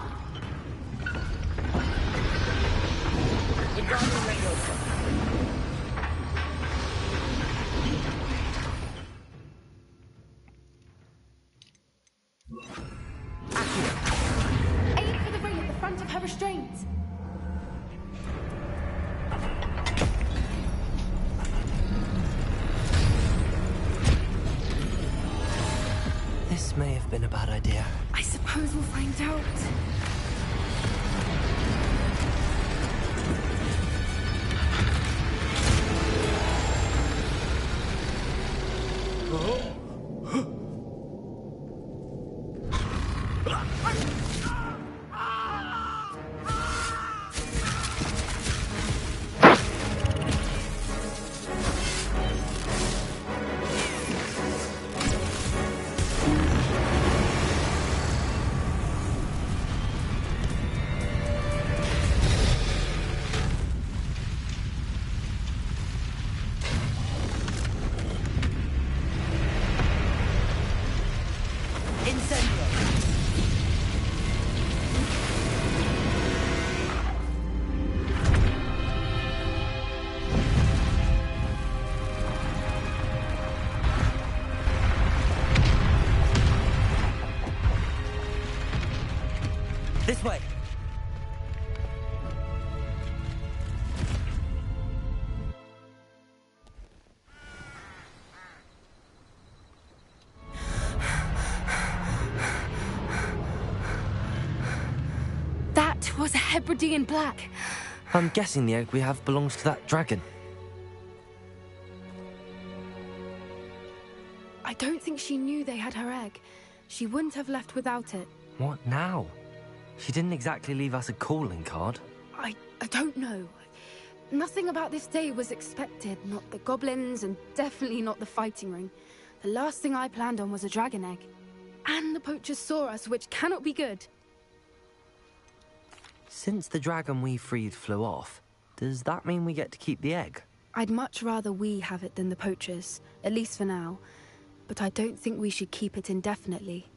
Aim for the ring at the front of her restraints. This may have been a bad idea. I suppose we'll find out. This way. That was a Hebridean black. I'm guessing the egg we have belongs to that dragon. I don't think she knew they had her egg. She wouldn't have left without it. What now? She didn't exactly leave us a calling card. I don't know. Nothing about this day was expected. Not the goblins, and definitely not the fighting ring. The last thing I planned on was a dragon egg. And the poachers saw us, which cannot be good. Since the dragon we freed flew off, does that mean we get to keep the egg? I'd much rather we have it than the poachers, at least for now. But I don't think we should keep it indefinitely.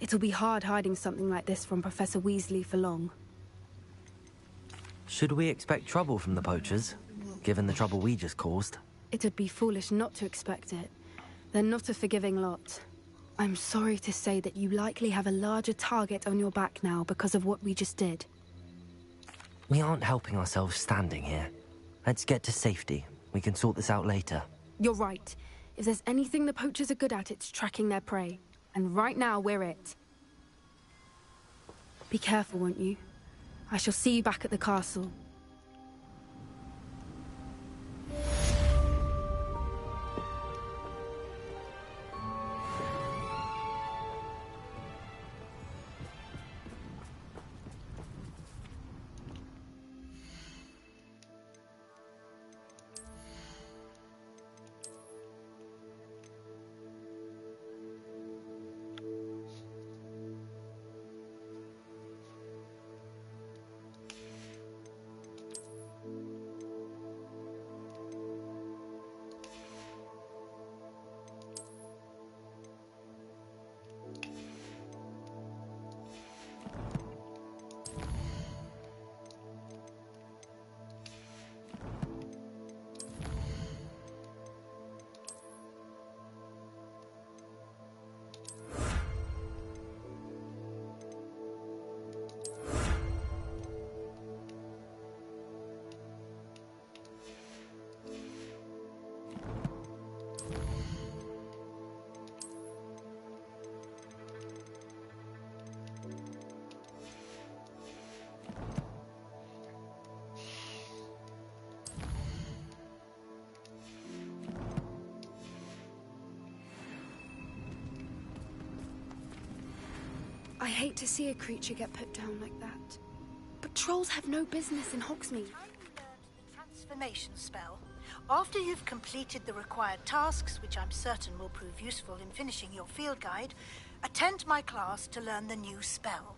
It'll be hard hiding something like this from Professor Weasley for long. Should we expect trouble from the poachers, given the trouble we just caused? It'd be foolish not to expect it. They're not a forgiving lot. I'm sorry to say that you likely have a larger target on your back now because of what we just did. We aren't helping ourselves standing here. Let's get to safety. We can sort this out later. You're right. If there's anything the poachers are good at, it's tracking their prey. And right now, we're it. Be careful, won't you? I shall see you back at the castle. I hate to see a creature get put down like that. But trolls have no business in Hogsmeade. Transformation spell. After you've completed the required tasks, which I'm certain will prove useful in finishing your field guide, attend my class to learn the new spell.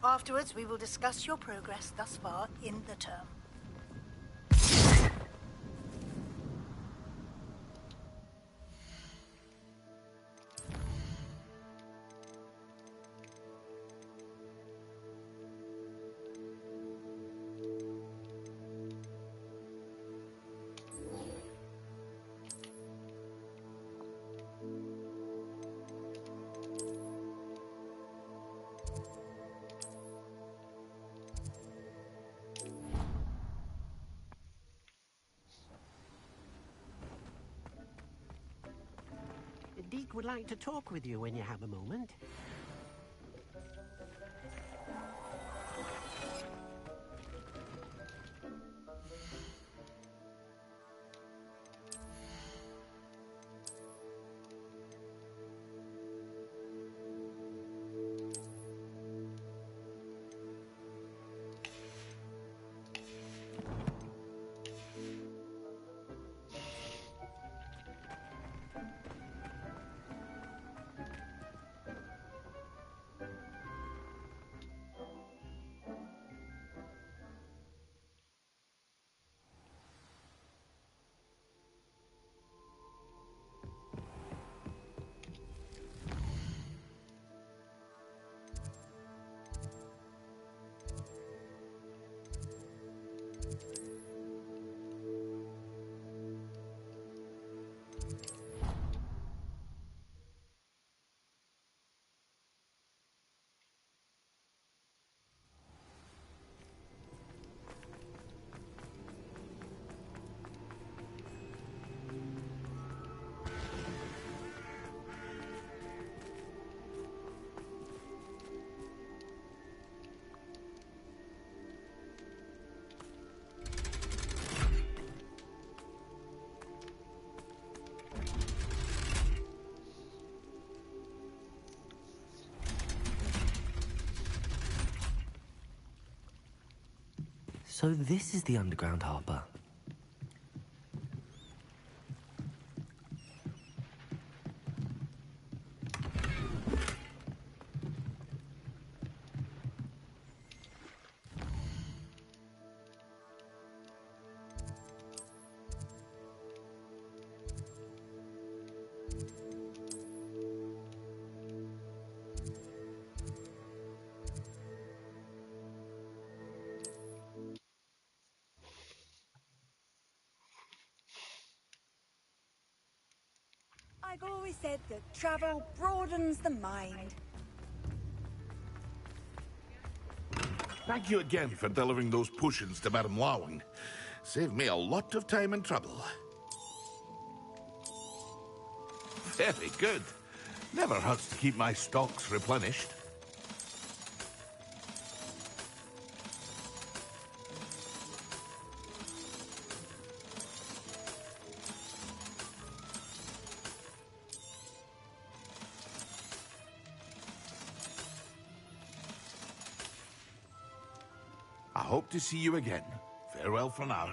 Afterwards, we will discuss your progress thus far in the term. Deek would like to talk with you when you have a moment. So this is the underground harbour. I've always said that travel broadens the mind. Thank you again for delivering those potions to Madame Lawing. Saved me a lot of time and trouble. Very good. Never hurts to keep my stocks replenished. I hope to see you again. Farewell for now.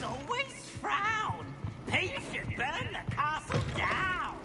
Always frown. Peace should burn the castle down.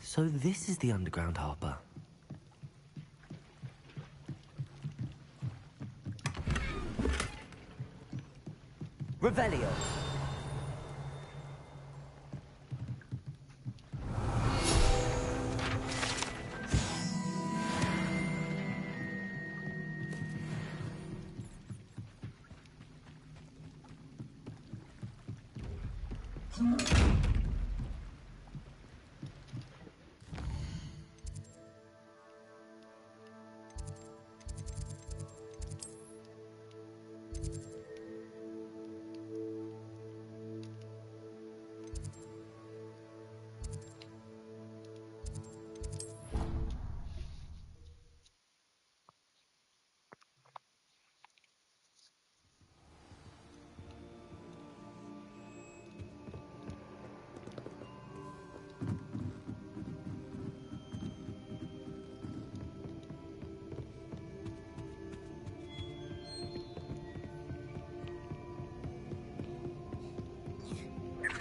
So this is the underground harbour. Revelio.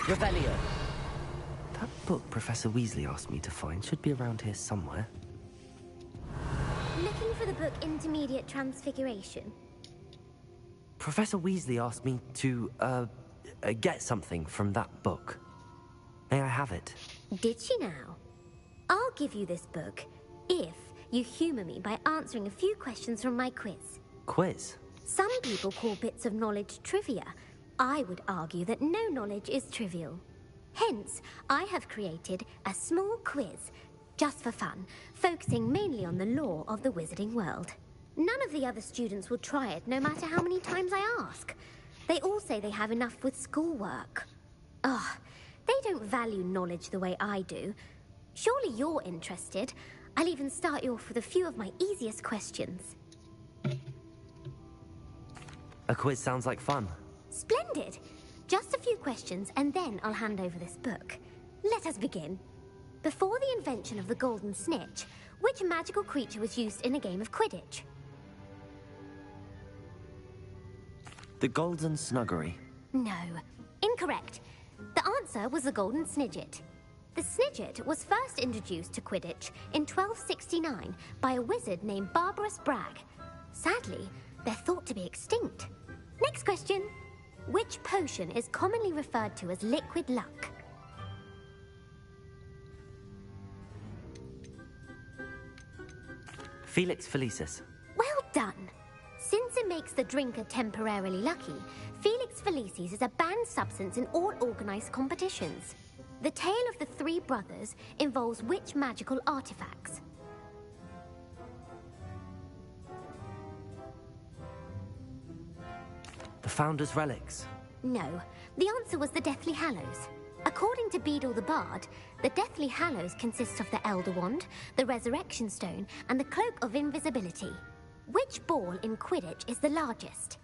Revelio. That book Professor Weasley asked me to find should be around here somewhere. Looking for the book Intermediate Transfiguration? Professor Weasley asked me to, get something from that book. May I have it? Did she now? I'll give you this book if you humour me by answering a few questions from my quiz. Quiz? Some people call bits of knowledge trivia. I would argue that no knowledge is trivial. Hence, I have created a small quiz, just for fun, focusing mainly on the lore of the wizarding world. None of the other students will try it, no matter how many times I ask. They all say they have enough with schoolwork. Ugh, they don't value knowledge the way I do. Surely you're interested. I'll even start you off with a few of my easiest questions. A quiz sounds like fun. Splendid! Just a few questions, and then I'll hand over this book. Let us begin. Before the invention of the golden snitch, which magical creature was used in a game of Quidditch? The Golden Snuggery. No. Incorrect. The answer was the Golden Snidget. The Snidget was first introduced to Quidditch in 1269 by a wizard named Barbarous Bragg. Sadly, they're thought to be extinct. Next question. Which potion is commonly referred to as liquid luck? Felix Felicis. Well done. Since it makes the drinker temporarily lucky, Felix Felicis is a banned substance in all organized competitions. The tale of the three brothers involves which magical artifacts? The Founder's Relics. No, the answer was the Deathly Hallows. According to Beadle the Bard, the Deathly Hallows consists of the Elder Wand, the Resurrection Stone, and the Cloak of Invisibility. Which ball in Quidditch is the largest?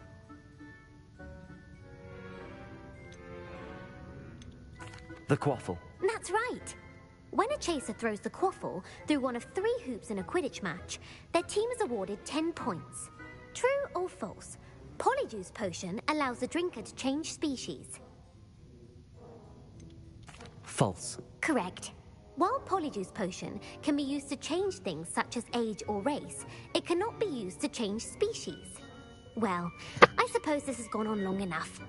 The Quaffle. That's right. When a chaser throws the quaffle through one of 3 hoops in a Quidditch match, their team is awarded 10 points. True or false? Polyjuice Potion allows the drinker to change species. False. Correct. While Polyjuice Potion can be used to change things such as age or race, it cannot be used to change species. Well, I suppose this has gone on long enough.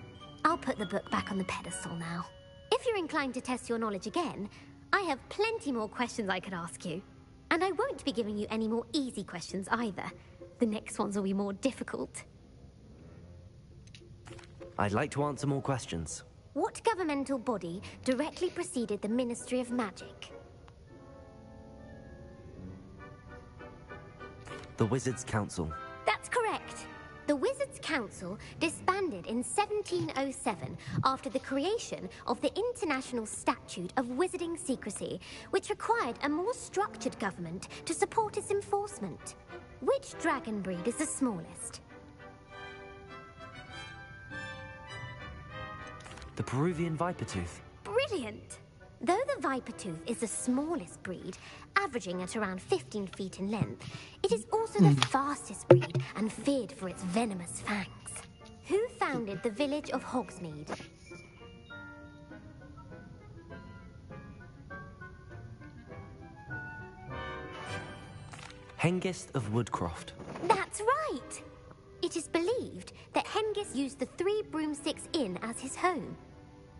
I'll put the book back on the pedestal now. If you're inclined to test your knowledge again, I have plenty more questions I could ask you. And I won't be giving you any more easy questions either. The next ones will be more difficult. I'd like to answer more questions. What governmental body directly preceded the Ministry of Magic? The Wizards' Council. That's correct. The Wizards' Council disbanded in 1707 after the creation of the International Statute of Wizarding Secrecy, which required a more structured government to support its enforcement. Which dragon breed is the smallest? The Peruvian Vipertooth. Brilliant! Though the Vipertooth is the smallest breed, averaging at around 15 feet in length, it is also the fastest breed and feared for its venomous fangs. Who founded the village of Hogsmeade? Hengist of Woodcroft. That's right! It is believed that Hengist used the 3 Broomsticks Inn as his home.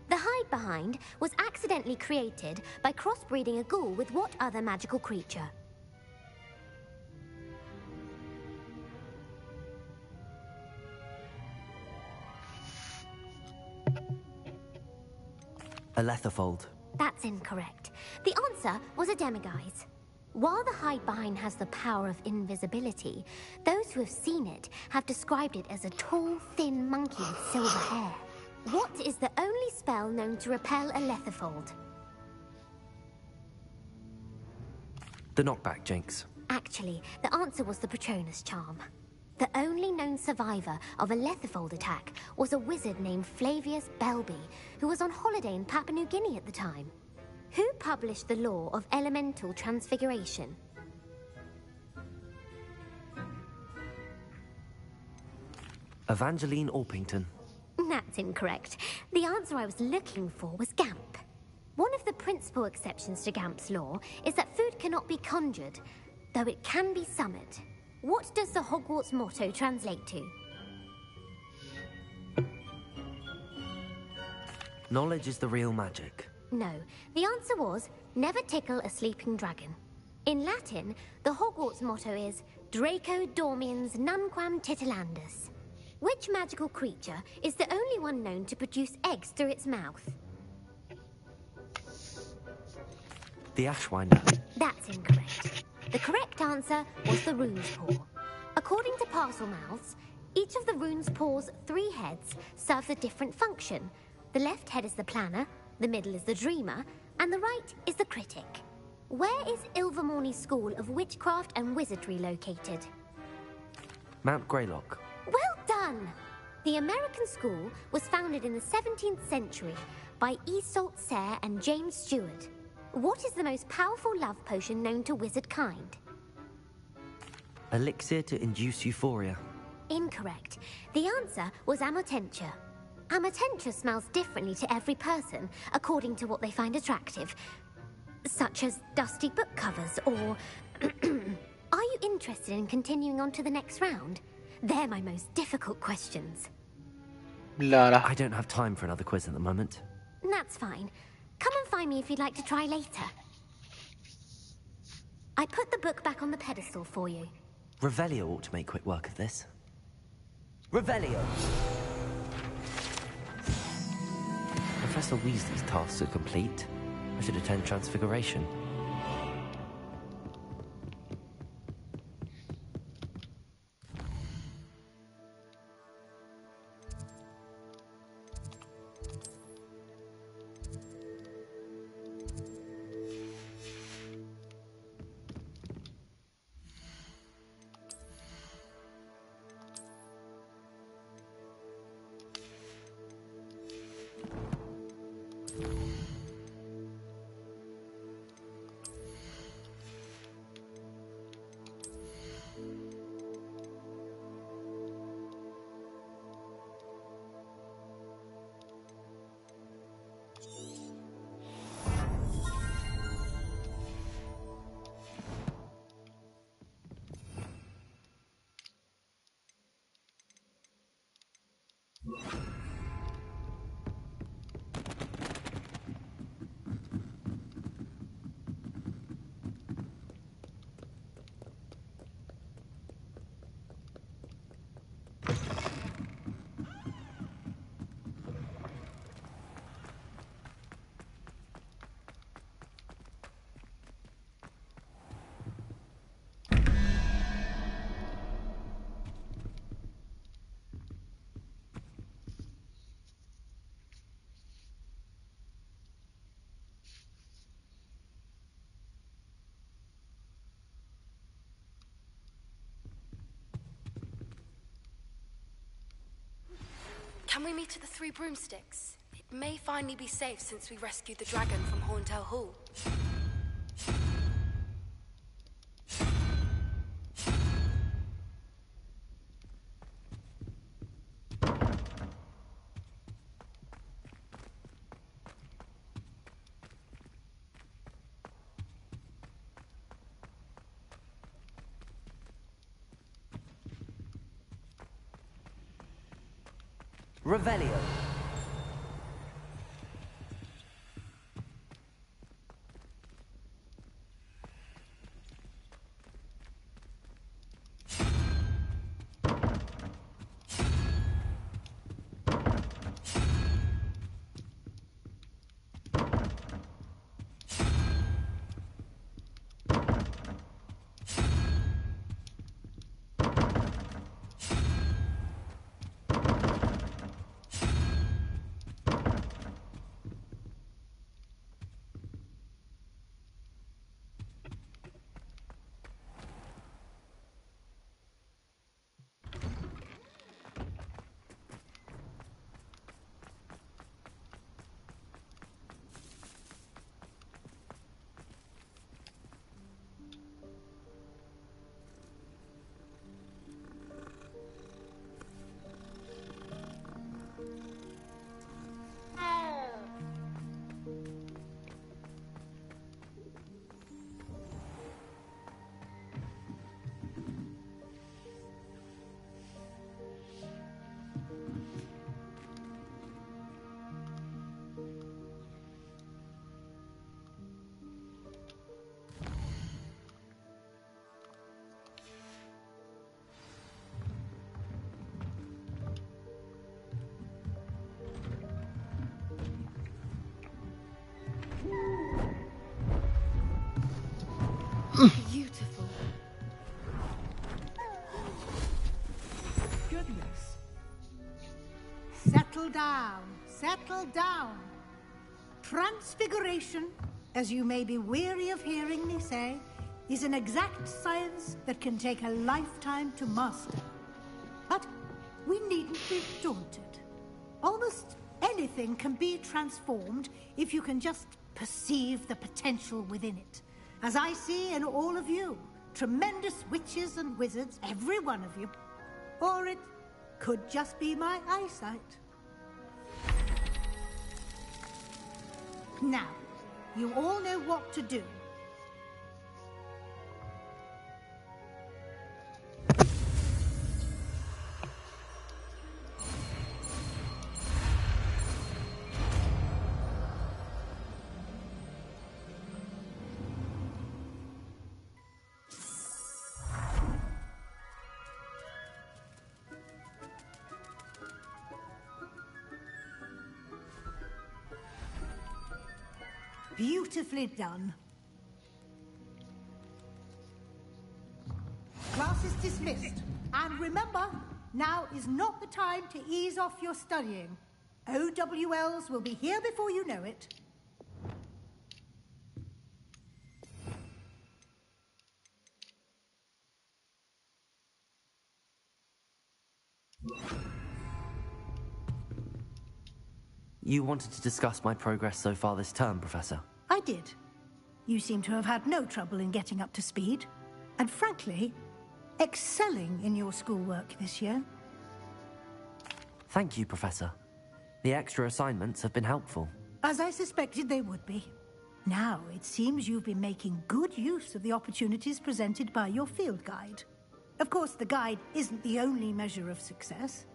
The hide-behind was accidentally created by crossbreeding a ghoul with what other magical creature? A Letherfold. That's incorrect. The answer was a demiguise. While the hide-behind has the power of invisibility, those who have seen it have described it as a tall, thin monkey with silver hair. What is the only spell known to repel a Letherfold? The Knockback Jinx. Actually, the answer was the Patronus Charm. The only known survivor of a Letherfold attack was a wizard named Flavius Belby, who was on holiday in Papua New Guinea at the time. Who published the law of elemental transfiguration? Evangeline Orpington. That's incorrect. The answer I was looking for was Gamp. One of the principal exceptions to Gamp's law is that food cannot be conjured, though it can be summoned. What does the Hogwarts motto translate to? Knowledge is the real magic. No, the answer was, never tickle a sleeping dragon. In Latin, the Hogwarts motto is, Draco dormiens nunquam titilandus. Which magical creature is the only one known to produce eggs through its mouth? The Ashwinder. That's incorrect. The correct answer was the Rune's Paw. According to Parselmouths, each of the Rune's Paw's 3 heads serves a different function. The left head is the planner, the middle is the dreamer, and the right is the critic. Where is Ilvermorny School of Witchcraft and Wizardry located? Mount Greylock. Well done! The American school was founded in the 17th century by Iseult Sayre and James Stewart. What is the most powerful love potion known to wizard kind? Elixir to induce euphoria. Incorrect. The answer was Amotentia. Amotentia smells differently to every person, according to what they find attractive. Such as dusty book covers, or... Are you interested in continuing on to the next round? They're my most difficult questions. I don't have time for another quiz at the moment. That's fine. Come and find me if you'd like to try later. I put the book back on the pedestal for you. Revelio ought to make quick work of this. Revelio! Professor Weasley's tasks are complete. I should attend Transfiguration. Can we meet at the Three Broomsticks? It may finally be safe since we rescued the dragon from Horntail Hall. Revelio. Beautiful. Goodness. Settle down. Settle down. Transfiguration, as you may be weary of hearing me say, is an exact science that can take a lifetime to master. But we needn't be daunted. Almost anything can be transformed if you can just perceive the potential within it. As I see in all of you, tremendous witches and wizards, every one of you. Or it could just be my eyesight. Now, you all know what to do. Beautifully done. Class is dismissed. And remember, now is not the time to ease off your studying. OWLs will be here before you know it. You wanted to discuss my progress so far this term, Professor? I did. You seem to have had no trouble in getting up to speed. And frankly, excelling in your schoolwork this year. Thank you, Professor. The extra assignments have been helpful. As I suspected they would be. Now, it seems you've been making good use of the opportunities presented by your field guide. Of course, the guide isn't the only measure of success.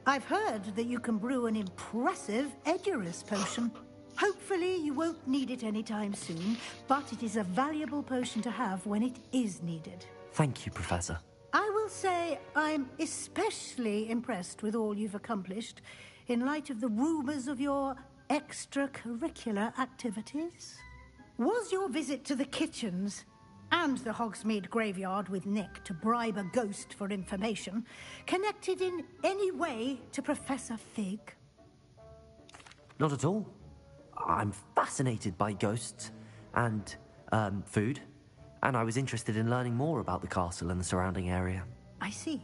I've heard that you can brew an impressive Edurus potion. Hopefully, you won't need it anytime soon, but it is a valuable potion to have when it is needed. Thank you, Professor. I will say I'm especially impressed with all you've accomplished in light of the rumors of your extracurricular activities. Was your visit to the kitchens and the Hogsmeade graveyard with Nick to bribe a ghost for information connected in any way to Professor Fig? Not at all. I'm fascinated by ghosts and, food, and I was interested in learning more about the castle and the surrounding area. I see.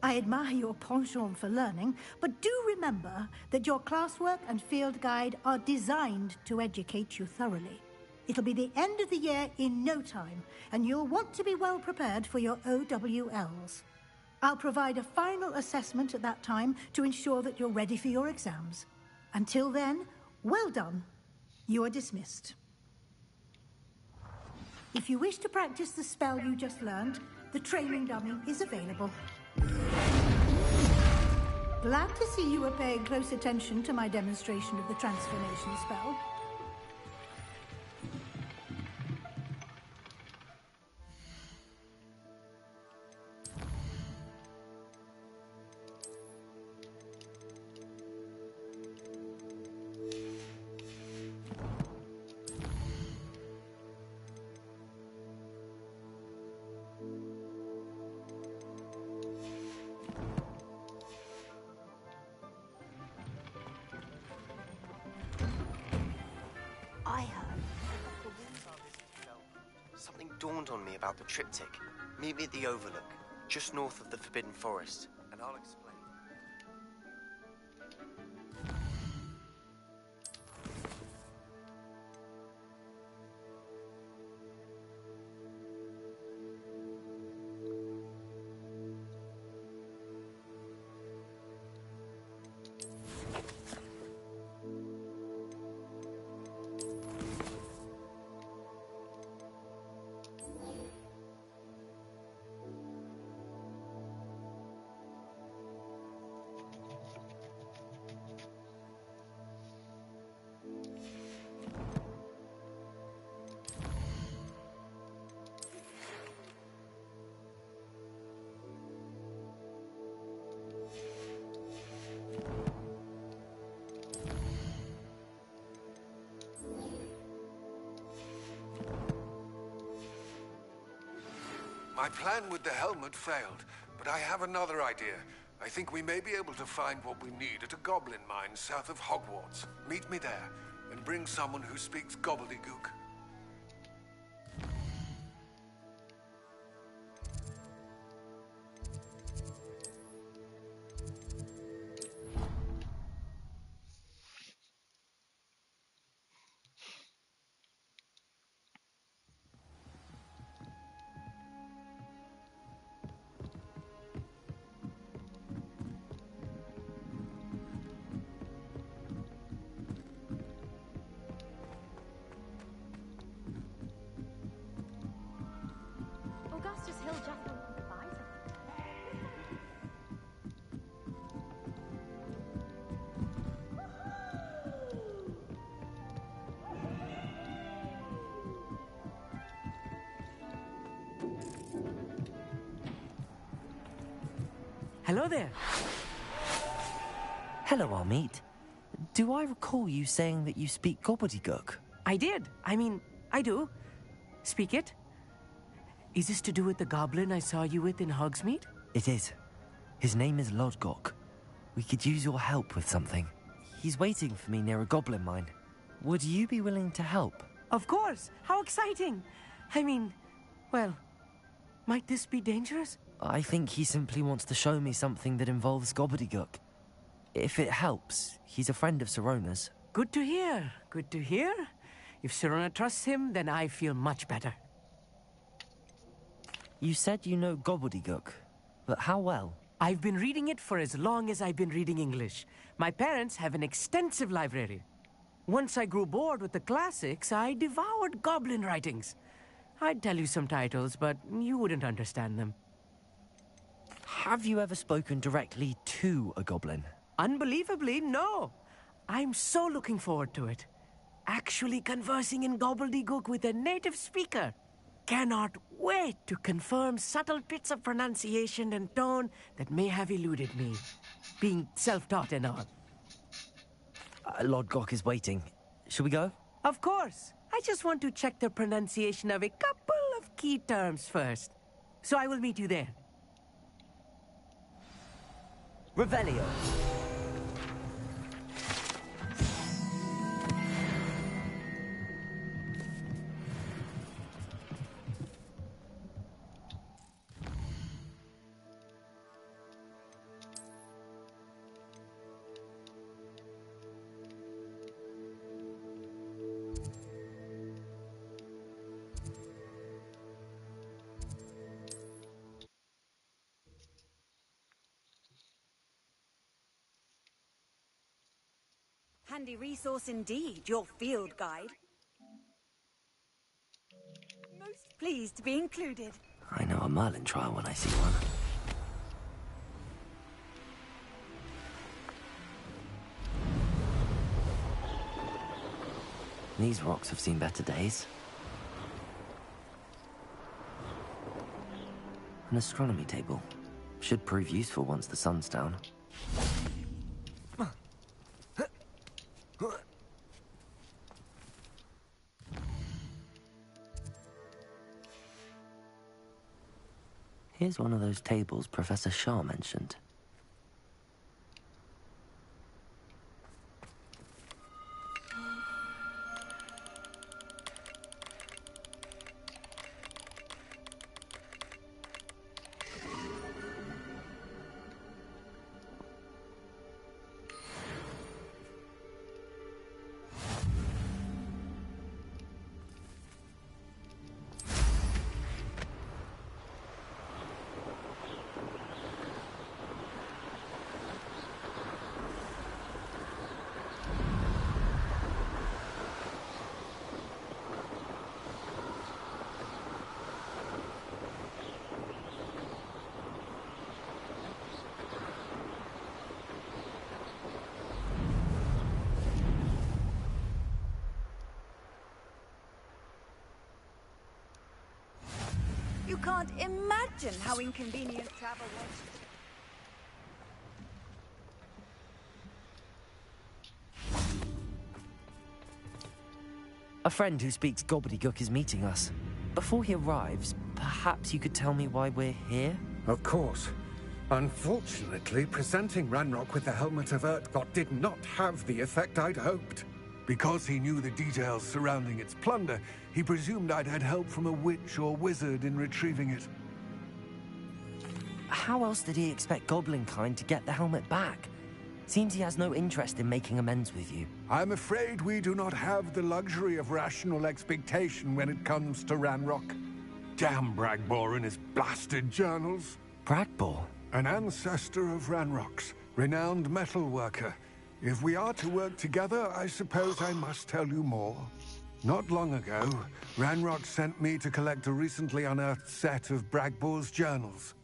I admire your penchant for learning, but do remember that your classwork and field guide are designed to educate you thoroughly. It'll be the end of the year in no time, and you'll want to be well prepared for your OWLs. I'll provide a final assessment at that time to ensure that you're ready for your exams. Until then, well done. You are dismissed. If you wish to practice the spell you just learned, the training dummy is available. Glad to see you are paying close attention to my demonstration of the transformation spell. Something dawned on me about the triptych. Meet me at the Overlook, just north of the Forbidden Forest, and I'll explain. My plan with the helmet failed, but I have another idea. I think we may be able to find what we need at a goblin mine south of Hogwarts. Meet me there, and bring someone who speaks gobbledygook. Hello there. Hello, Amit. Do I recall you saying that you speak gobbledygook? I did. I mean, I do. Speak it. Is this to do with the goblin I saw you with in Hogsmeade? It is. His name is Lodgok. We could use your help with something. He's waiting for me near a goblin mine. Would you be willing to help? Of course. How exciting. I mean, well, might this be dangerous? I think he simply wants to show me something that involves gobbledygook. If it helps, he's a friend of Sirona's. Good to hear. Good to hear. If Sirona trusts him, then I feel much better. You said you know gobbledygook, but how well? I've been reading it for as long as I've been reading English. My parents have an extensive library. Once I grew bored with the classics, I devoured goblin writings. I'd tell you some titles, but you wouldn't understand them. Have you ever spoken directly to a goblin? Unbelievably, no. I'm so looking forward to it. Actually conversing in gobbledygook with a native speaker. Cannot wait to confirm subtle bits of pronunciation and tone that may have eluded me. Being self-taught and all. Lodgok is waiting. Shall we go? Of course. I just want to check the pronunciation of a couple of key terms first. So I will meet you there. Revelio. Handy resource indeed, your field guide. Most pleased to be included. I know a Merlin trial when I see one. These rocks have seen better days. An astronomy table. Should prove useful once the sun's down. Here's one of those tables Professor Shah mentioned. You can't imagine how inconvenient travel was. A friend who speaks gobbledygook is meeting us. Before he arrives, perhaps you could tell me why we're here? Of course. Unfortunately, presenting Ranrock with the Helmet of Urtkot did not have the effect I'd hoped. Because he knew the details surrounding its plunder, he presumed I'd had help from a witch or wizard in retrieving it. How else did he expect Goblinkind to get the helmet back? Seems he has no interest in making amends with you. I'm afraid we do not have the luxury of rational expectation when it comes to Ranrock. Damn Bragbor and his blasted journals. Bragbor? An ancestor of Ranrock's, renowned metal worker. If we are to work together, I suppose I must tell you more. Not long ago, Ranrock sent me to collect a recently unearthed set of Bragbor's journals.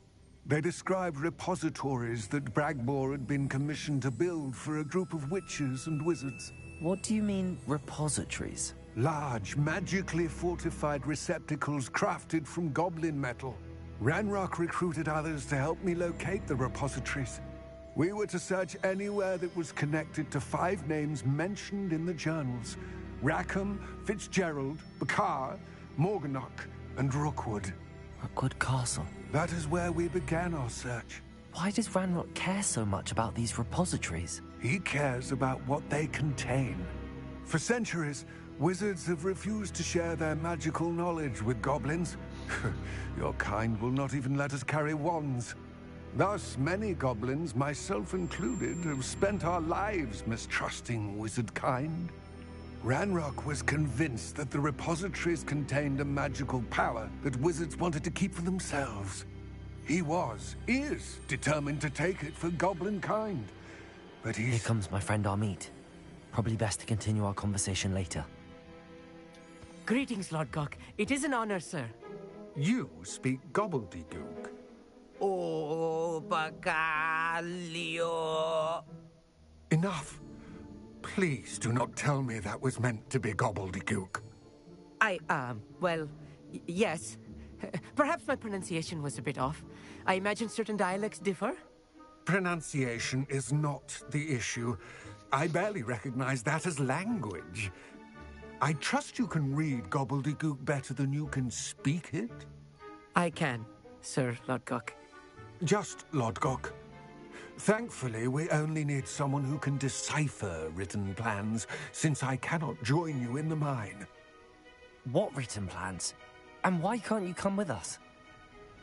They described repositories that Bragbor had been commissioned to build for a group of witches and wizards. What do you mean, repositories? Large, magically fortified receptacles crafted from goblin metal. Ranrock recruited others to help me locate the repositories. We were to search anywhere that was connected to 5 names mentioned in the journals. Rackham, Fitzgerald, Bakar, Morganach, and Rookwood. Rookwood Castle. That is where we began our search. Why does Ranrock care so much about these repositories? He cares about what they contain. For centuries, wizards have refused to share their magical knowledge with goblins. Your kind will not even let us carry wands. Thus, many goblins, myself included, have spent our lives mistrusting wizard kind. Ranrock was convinced that the repositories contained a magical power that wizards wanted to keep for themselves. He is determined to take it for goblin kind. But Here comes my friend Amit. Probably best to continue our conversation later. Greetings, Lord Gok. It is an honor, sir. You speak gobbledygook. Oh, Bagalio. Enough. Please do not tell me that was meant to be gobbledygook. Well, yes. Perhaps my pronunciation was a bit off. I imagine certain dialects differ. Pronunciation is not the issue. I barely recognize that as language. I trust you can read gobbledygook better than you can speak it? I can, Sir Lodgok. Just Lodgok. Thankfully, we only need someone who can decipher written plans, since I cannot join you in the mine. What written plans? And why can't you come with us?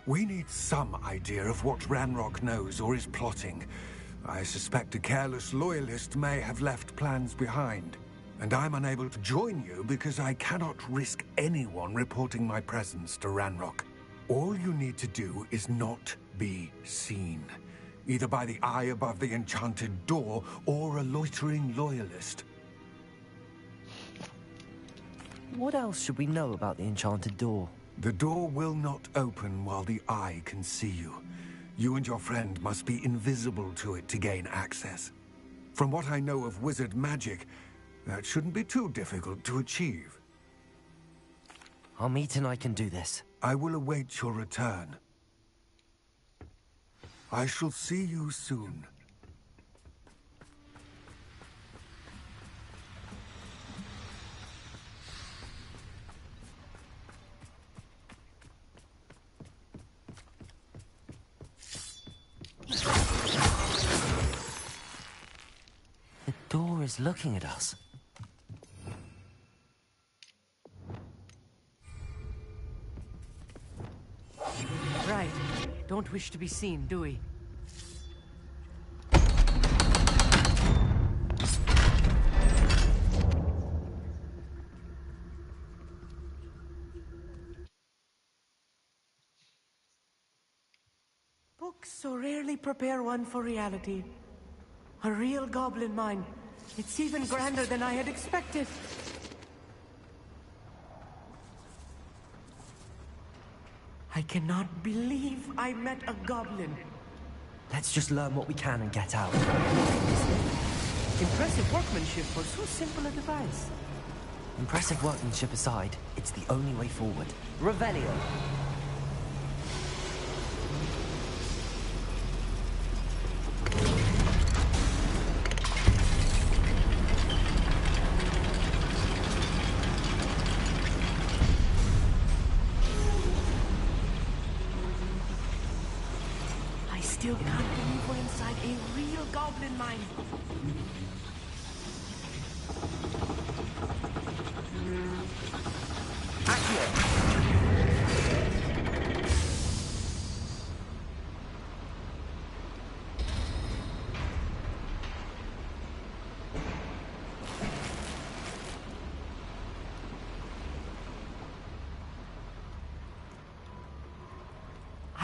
We need some idea of what Ranrock knows or is plotting. I suspect a careless loyalist may have left plans behind. And I'm unable to join you because I cannot risk anyone reporting my presence to Ranrock. All you need to do is not be seen, either by the eye above the enchanted door or a loitering loyalist. What else should we know about the enchanted door? The door will not open while the eye can see you. You and your friend must be invisible to it to gain access. From what I know of wizard magic, that shouldn't be too difficult to achieve. Amit and I can do this. I will await your return. I shall see you soon. The door is looking at us. Right. Don't wish to be seen, do we? Books so rarely prepare one for reality. A real goblin mine. It's even grander than I had expected. I cannot believe I met a goblin. Let's just learn what we can and get out. Impressive workmanship for so simple a device. Impressive workmanship aside, it's the only way forward. Revelio. Still can't believe we're inside a real goblin mine.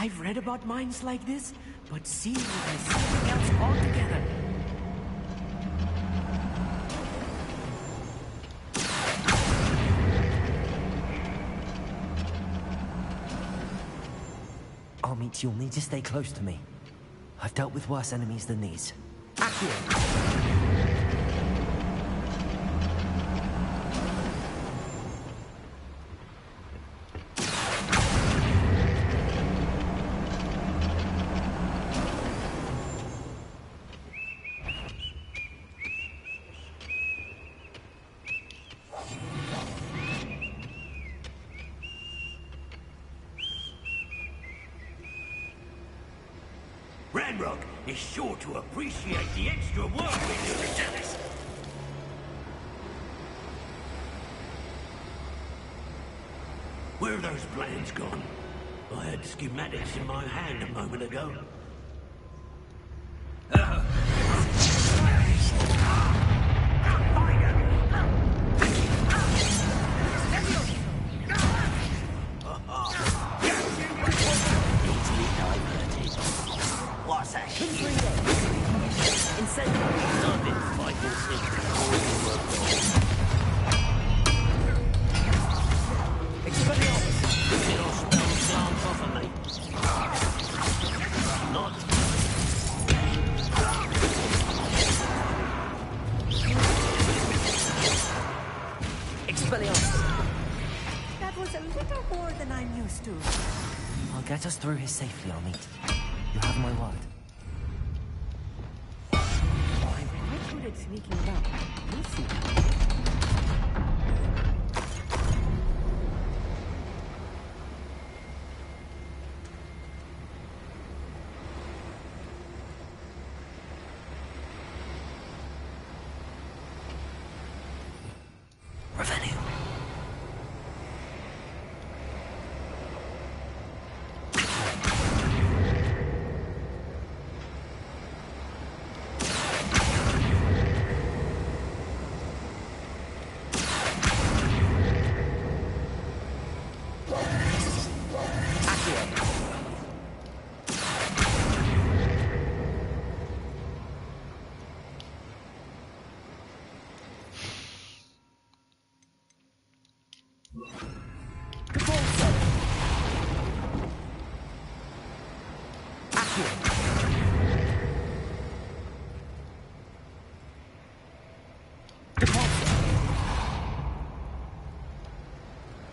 I've read about mines like this, but seeing it is something else altogether. Amit, you'll need to stay close to me. I've dealt with worse enemies than these. Accio. Ranrock is sure to appreciate the extra work we do to Dennis. Where are those plans gone? I had schematics in my hand a moment ago. What's that? That was a little more than I'm used to. I'll get us through here safely, Amit. You have my word. I'm quite good at sneaking about. We'll see. Revenue.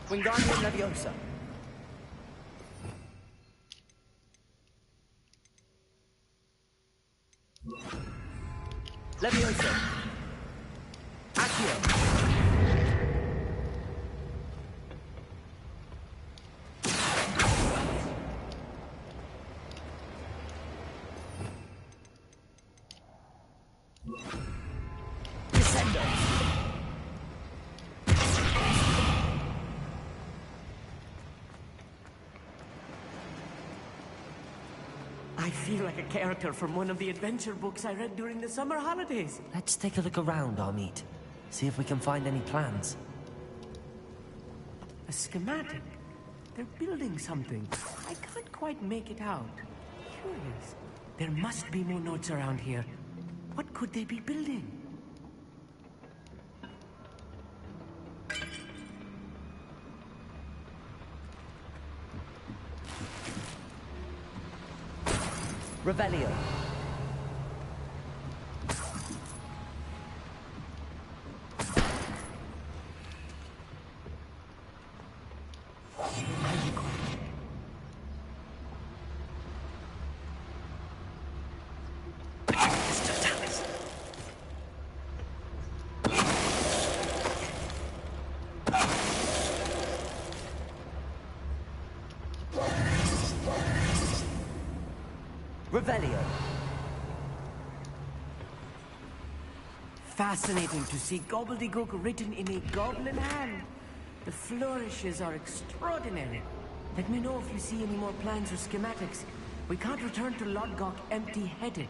Wingardium Leviosa. Leviosa. Accio. Descendo. I feel like a character from one of the adventure books I read during the summer holidays. Let's take a look around, Amit. See if we can find any plans. A schematic. They're building something. I can't quite make it out. Curious. There must be more notes around here. What could they be building? Revelio. Revelio. Fascinating to see gobbledygook written in a goblin hand. The flourishes are extraordinary. Let me know if you see any more plans or schematics. We can't return to Lodgok empty-headed.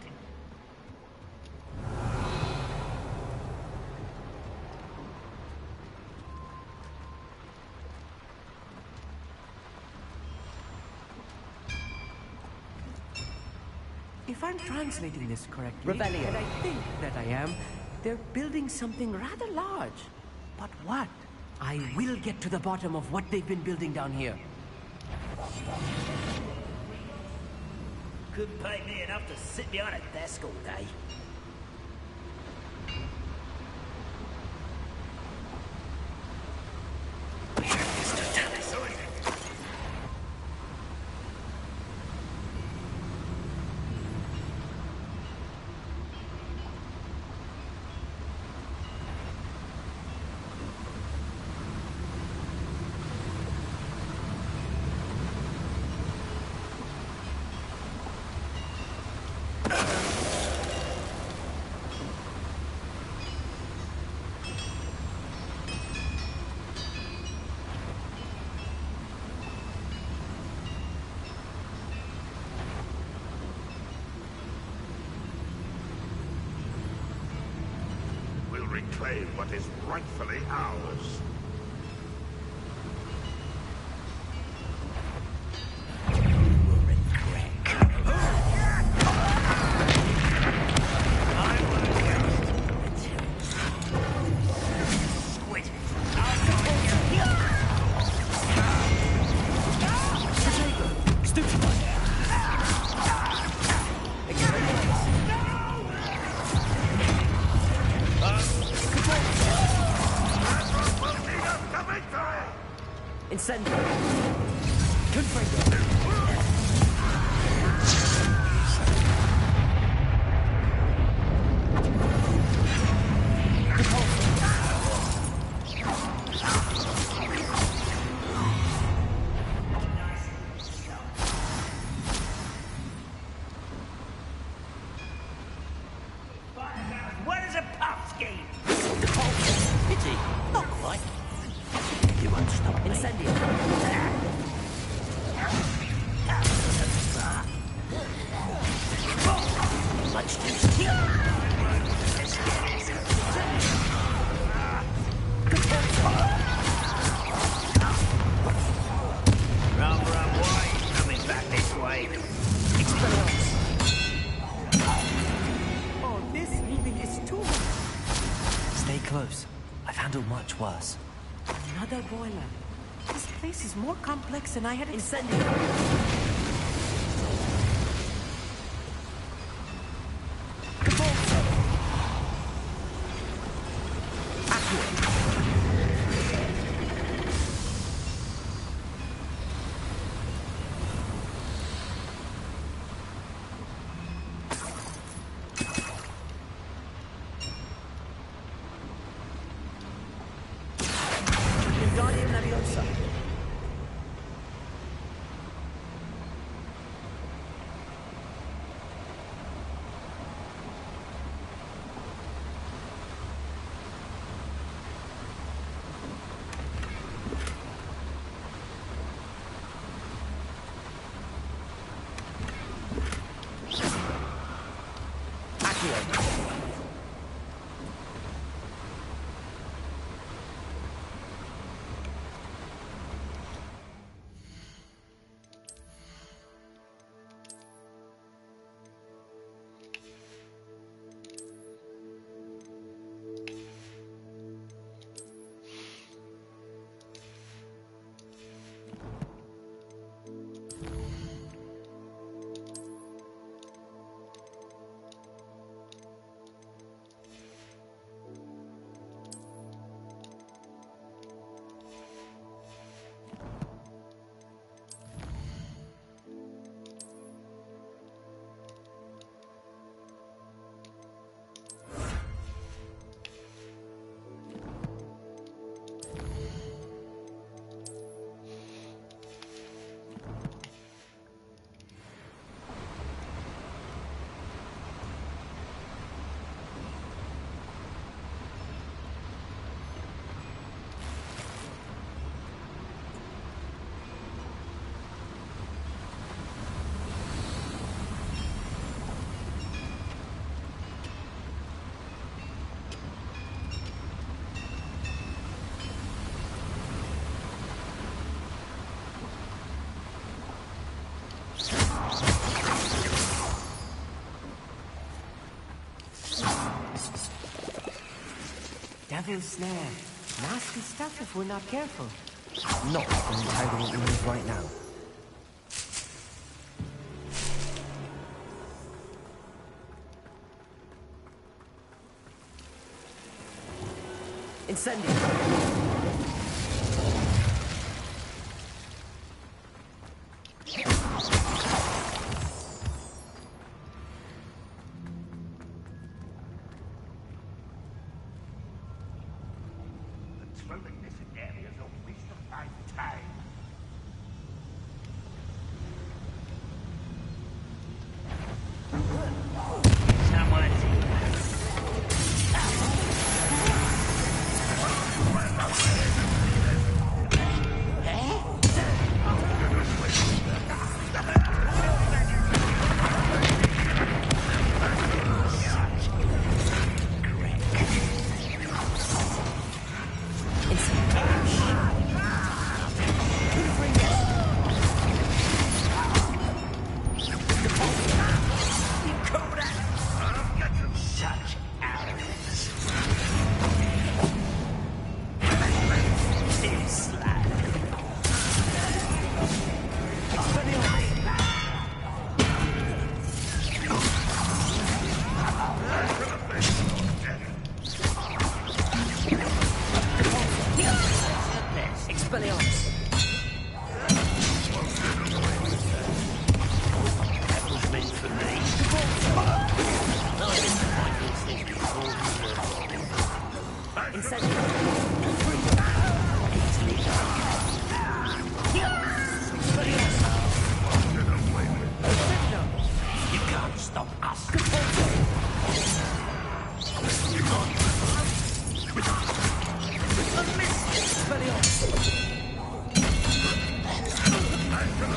If I'm translating this correctly, Revelio. and I think that I am, they're building something rather large. But what? I will get to the bottom of what they've been building down here. Couldn't pay me enough to sit behind a desk all day. reclaim what is rightfully ours. Incendio. Confringo. What is a puff scheme? Pity. Not quite. You won't stop me. Incendio. Much too Rum, why are you coming back this way? Oh, this really is too much. Stay close. I've handled much worse. Another boiler. This place is more complex than I had expected. Devil's snare. Nasty stuff if we're not careful. Not an entanglement move right now. Incendio. Controlling this area is a waste of my time. Someone's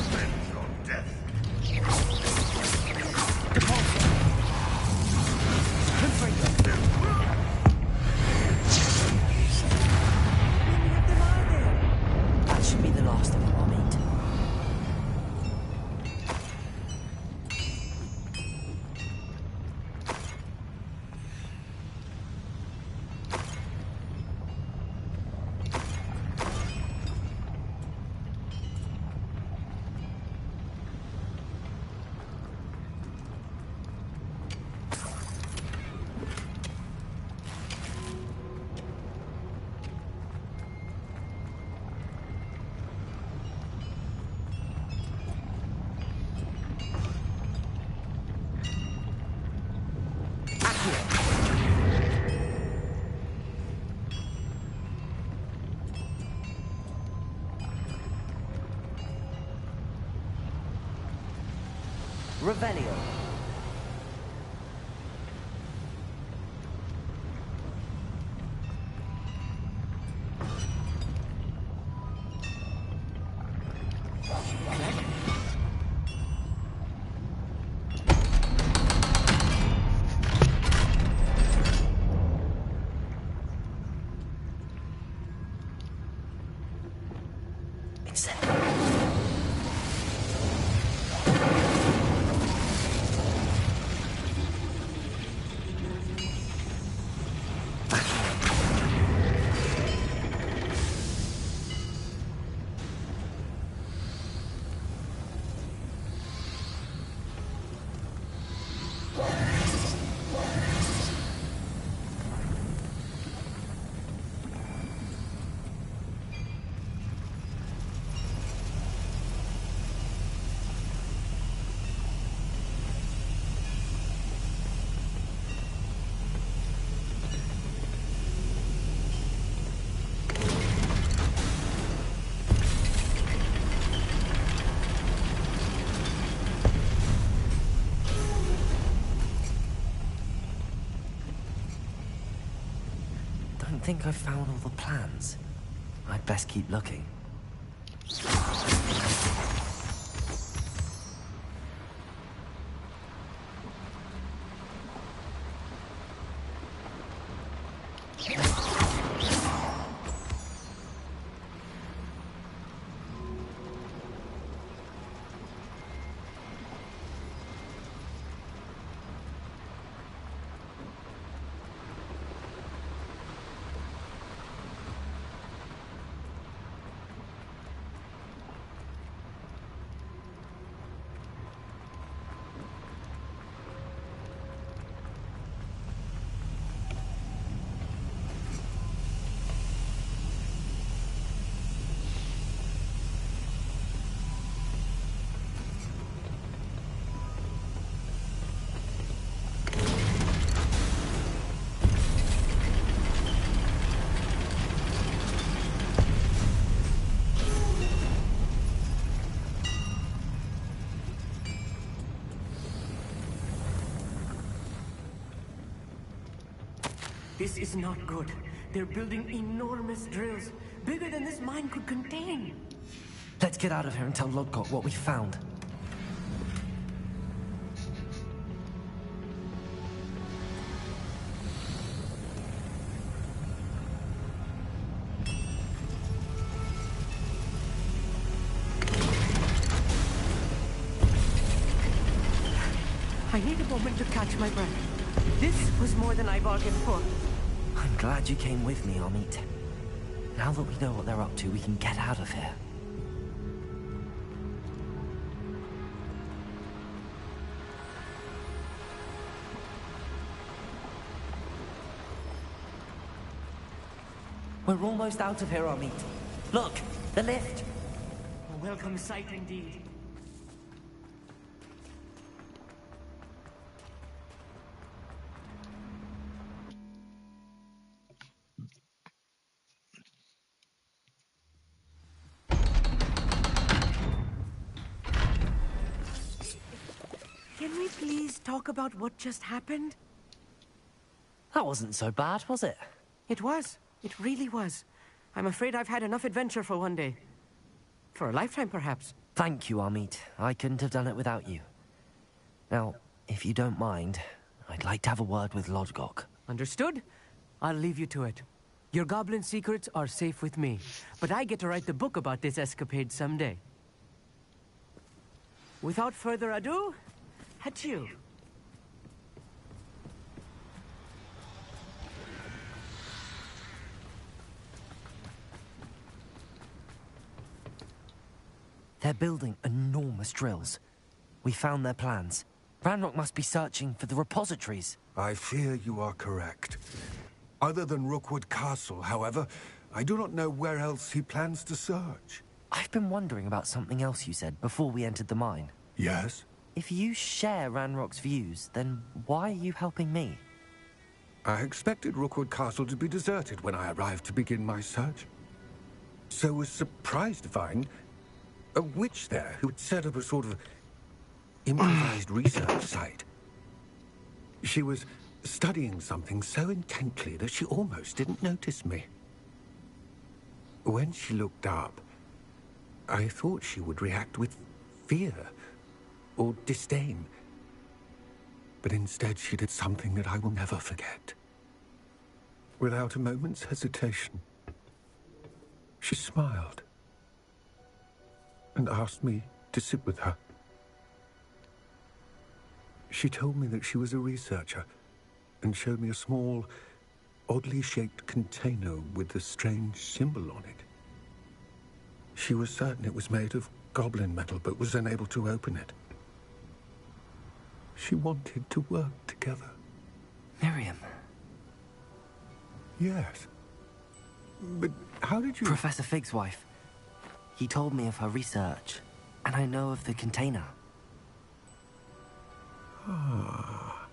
revenge or death. That should be the last of them, I'll meet. Revelio. I think I've found all the plans. I'd best keep looking. This is not good. They're building enormous drills, bigger than this mine could contain. Let's get out of here and tell Lodgott what we found. I need a moment to catch my breath. This was more than I bargained for. I'm glad you came with me, Amit. Now that we know what they're up to, we can get out of here. We're almost out of here, Amit. Look, the lift. A welcome sight indeed. Can we please talk about what just happened? That wasn't so bad, was it? It was. It really was. I'm afraid I've had enough adventure for one day. For a lifetime, perhaps. Thank you, Amit. I couldn't have done it without you. Now, if you don't mind, I'd like to have a word with Lodgok. Understood? I'll leave you to it. Your goblin secrets are safe with me, but I get to write the book about this escapade someday. Without further ado, adieu. They're building enormous drills. We found their plans. Ranrock must be searching for the repositories. I fear you are correct. Other than Rookwood Castle, however, I do not know where else he plans to search. I've been wondering about something else you said before we entered the mine. Yes? If you share Ranrock's views, then why are you helping me? I expected Rookwood Castle to be deserted when I arrived to begin my search. So was surprised to find a witch there who had set up a sort of improvised research site. She was studying something so intently that she almost didn't notice me. When she looked up, I thought she would react with fear or disdain. But instead she did something that I will never forget. Without a moment's hesitation, she smiled and asked me to sit with her. She told me that she was a researcher and showed me a small, oddly shaped container with a strange symbol on it. She was certain it was made of goblin metal, but was unable to open it. She wanted to work together. Miriam. Yes. But how did you... Professor Fig's wife. He told me of her research, and I know of the container. Ah.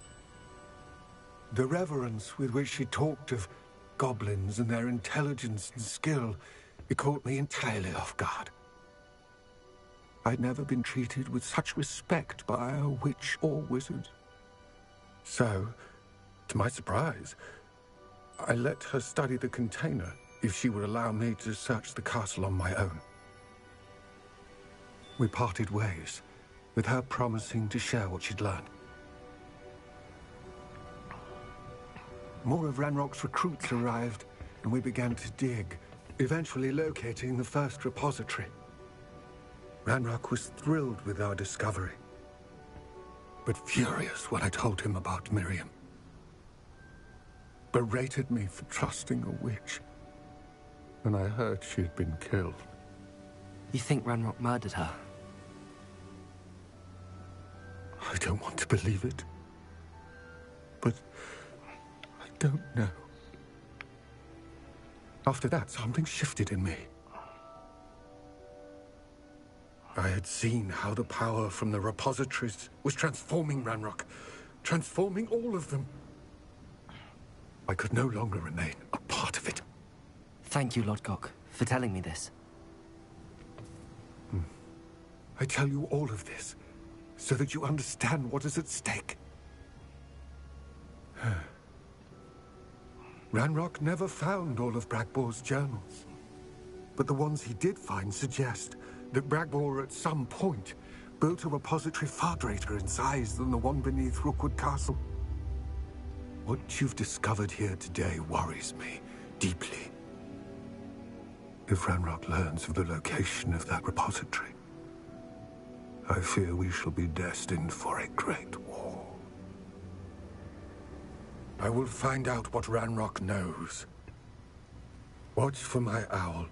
The reverence with which she talked of goblins and their intelligence and skill, it caught me entirely off guard. I'd never been treated with such respect by a witch or wizard. So, to my surprise, I let her study the container if she would allow me to search the castle on my own. We parted ways, with her promising to share what she'd learned. More of Ranrock's recruits arrived, and we began to dig, eventually locating the first repository. Ranrock was thrilled with our discovery, but furious when I told him about Miriam. Berated me for trusting a witch, and I heard she had been killed. You think Ranrock murdered her? I don't want to believe it, but I don't know. After that, something shifted in me. I had seen how the power from the repositories was transforming Ranrock, transforming all of them. I could no longer remain a part of it. Thank you, Lodgok, for telling me this. I tell you all of this so that you understand what is at stake. Ranrock never found all of Bragbor's journals, but the ones he did find suggest that Bragbor at some point built a repository far greater in size than the one beneath Rookwood Castle. What you've discovered here today worries me deeply. If Ranrock learns of the location of that repository, I fear we shall be destined for a great war. I will find out what Ranrock knows. Watch for my owl.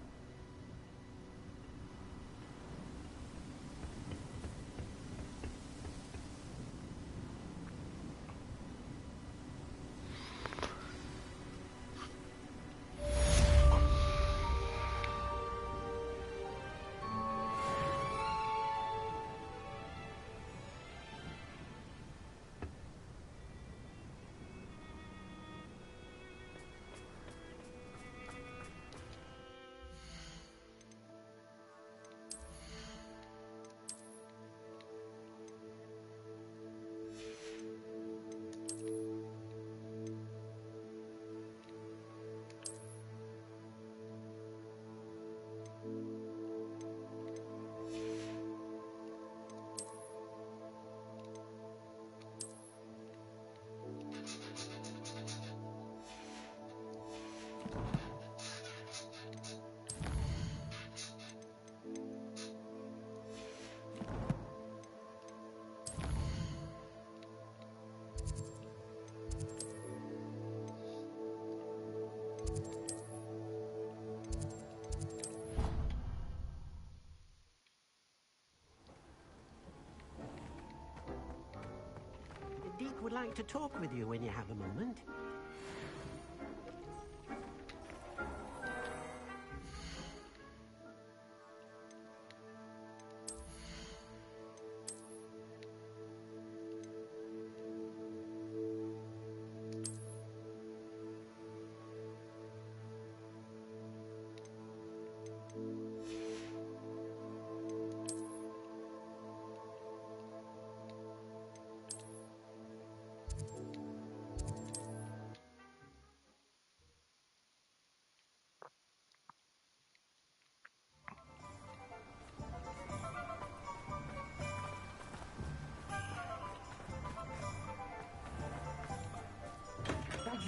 Deek would like to talk with you when you have a moment.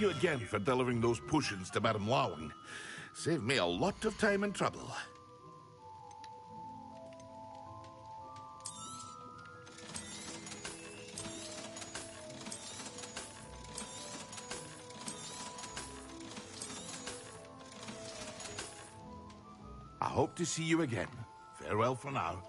Thank you again for delivering those potions to Madame Lawing. Saved me a lot of time and trouble. I hope to see you again. Farewell for now.